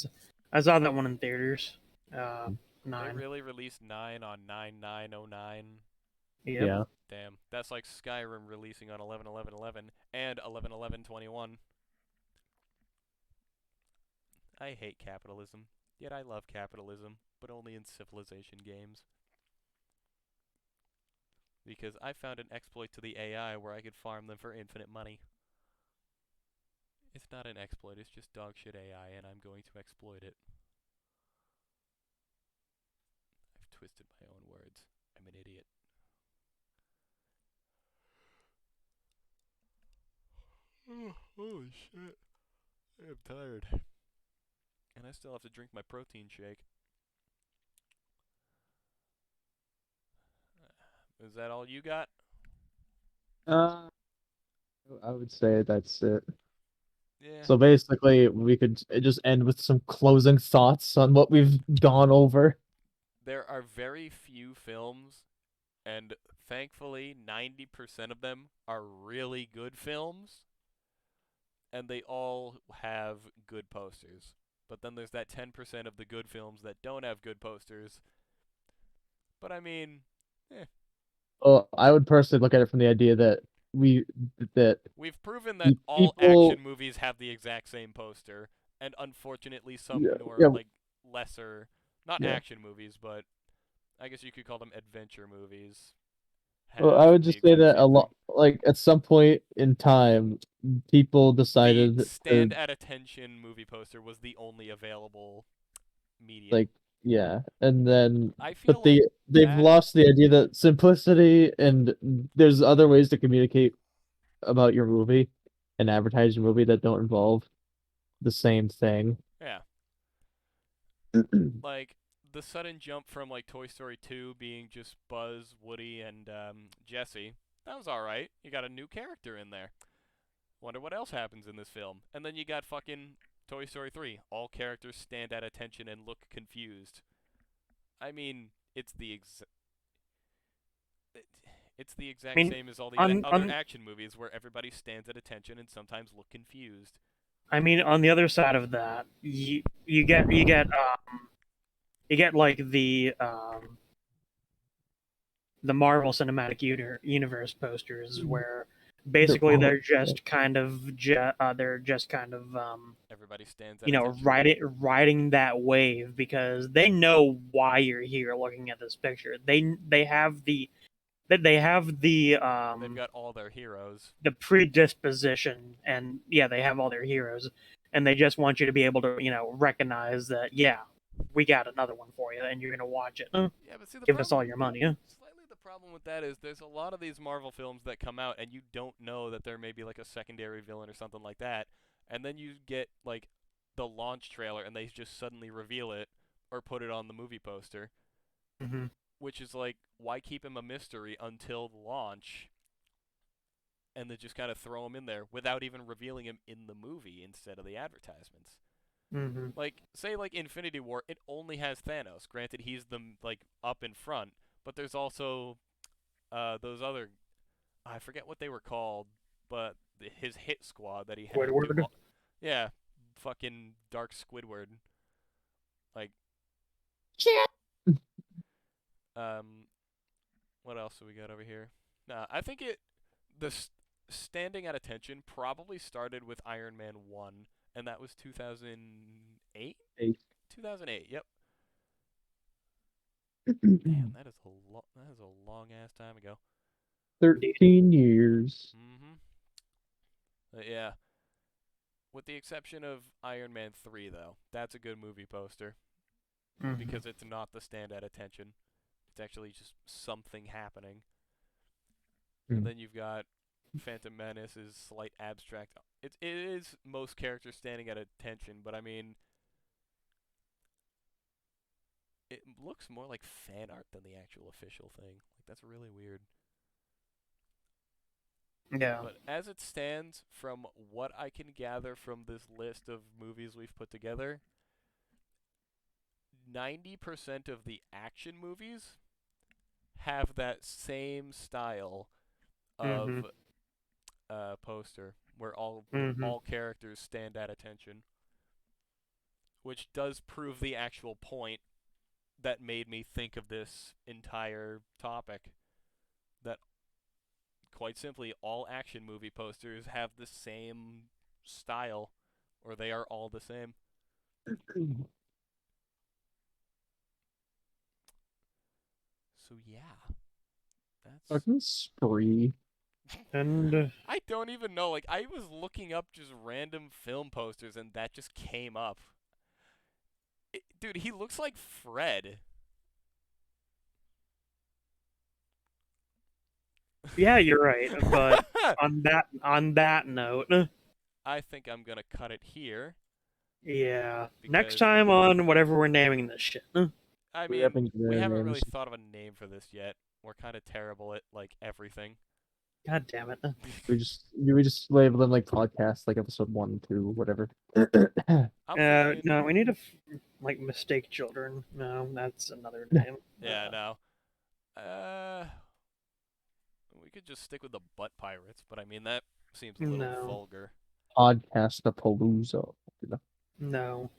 I saw that one in theaters. They 9. really released 9 on 9909. Yep. Yeah. Damn, that's like Skyrim releasing on 11/11/11 and 11/11/21. I hate capitalism, yet I love capitalism, but only in Civilization games. Because I found an exploit to the AI where I could farm them for infinite money. It's not an exploit, it's just dogshit AI, and I'm going to exploit it. I've twisted my own words. I'm an idiot. Oh, holy shit. I am tired. And I still have to drink my protein shake. Is that all you got? Uh, I would say that's it. Yeah. So basically, we could just end with some closing thoughts on what we've gone over. There are very few films, and thankfully 90% of them are really good films, and they all have good posters. But then there's that 10% of the good films that don't have good posters. But I mean, eh. Well, I would personally look at it from the idea that we that We've proven that the all people, action movies have the exact same poster, and unfortunately yeah, some more yeah, like lesser, not yeah. action movies, but I guess you could call them adventure movies, Well, have I would the just say exact that a same thing. lot, like at some point in time, people The decided stand to at attention movie poster was the only available medium. like, yeah, and then, I but feel like they've that, lost the idea that simplicity and there's other ways to communicate about your movie and advertise your movie that don't involve the same thing. yeah, like the sudden jump from like Toy Story 2 being just Buzz, Woody, and Jesse. That was all right. You got a new character in there. Wonder what else happens in this film. And then you got fucking Toy Story 3. All characters stand at attention and look confused. I mean, it's the I exact mean, same as all the on other on action movies where everybody stands at attention and sometimes look confused. I mean, on the other side of that, you get like the Marvel Cinematic Universe posters where They're basically all they're just kind of Everybody stands at you know attention. riding that wave because they know why you're here looking at this picture. They have they have They've got all their heroes. the predisposition, and yeah, they have all their heroes, and they just want you to be able to recognize that, yeah, we got another one for you and you're gonna watch it. Yeah, but see the Give us all problem your money, huh? slightly the problem with that is there's a lot of these Marvel films that come out and you don't know that there may be like a secondary villain or something like that. And then you get like the launch trailer and they just suddenly reveal it or put it on the movie poster, Mm-hmm. which is like why keep him a mystery until the launch and then just kind of throw him in there without even revealing him in the movie instead of the advertisements. Mm-hmm. Like say like Infinity War, it only has Thanos. Granted, he's the like up in front, but there's also those other I forget what they were called, but his hit squad that he had do Squidward. all, yeah, fucking Dark Squidward. Like shit. um what else do we got over here? Nah, I think the standing at attention probably started with Iron Man 1 and that was 2008? 2008. Yep. Damn, that is a long ass time ago. 13 years. Mhm. Yeah. with the exception of Iron Man 3, though, that's a good movie poster Mhm. because it's not the standout attention. It's actually just something happening. And Mm. then you've got Phantom Menace is slight abstract. It is most characters standing at attention, but I mean, it looks more like fan art than the actual official thing. Like that's really weird. Yeah. But as it stands, from what I can gather from this list of movies we've put together, 90% of the action movies have that same style Mhm. of poster where all Mhm. characters stand at attention, which does prove the actual point that made me think of this entire topic. That quite simply, all action movie posters have the same style, or they are all the same. So yeah, that's. Fucking Spree. And I don't even know. Like I was looking up just random film posters, and that just came up. Dude, he looks like Fred. yeah, you're right. But on that note, I think I'm gonna cut it here yeah. Next because time on whatever we're naming this shit. I We mean haven't we given haven't really names. thought of a name for this yet. We're kind of terrible at like everything. God damn it. We just label them like podcasts, like episode 1, 2, whatever. I'm thinking, No, we need to like mistake children. No, that's another name. yeah, no. We could just stick with the butt pirates, but I mean that seems a little No. vulgar. Podcast the Palooza. No.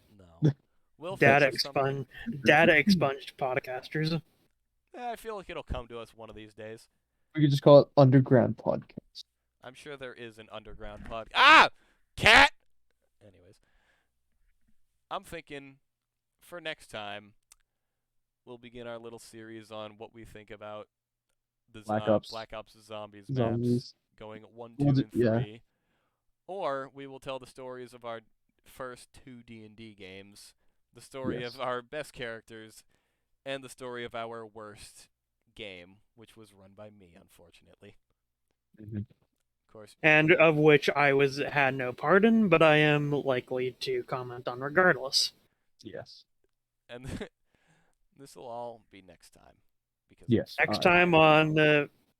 No. We'll Data think of something. expunged podcasters. I feel like it'll come to us one of these days. We could just call it Underground Podcast. I'm sure there is an underground pod. Ah! Cat! Anyways. I'm thinking for next time, we'll begin our little series on what we think about the Black Ops. Black Ops Zombies maps, Zombies. going 1, 2, We'll and 3. yeah. Or we will tell the stories of our first 2 D&D games, the story Yes. of our best characters, and the story of our worst game, which was run by me, unfortunately. Mhm. Of course. And of which I had no part in, but I am likely to comment on regardless. Yes. And this will all be next time. Because Yes. Next time on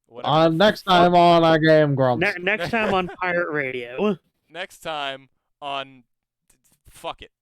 whatever the next time on our Game Grumps. next time on Pirate Radio. next time on fuck it.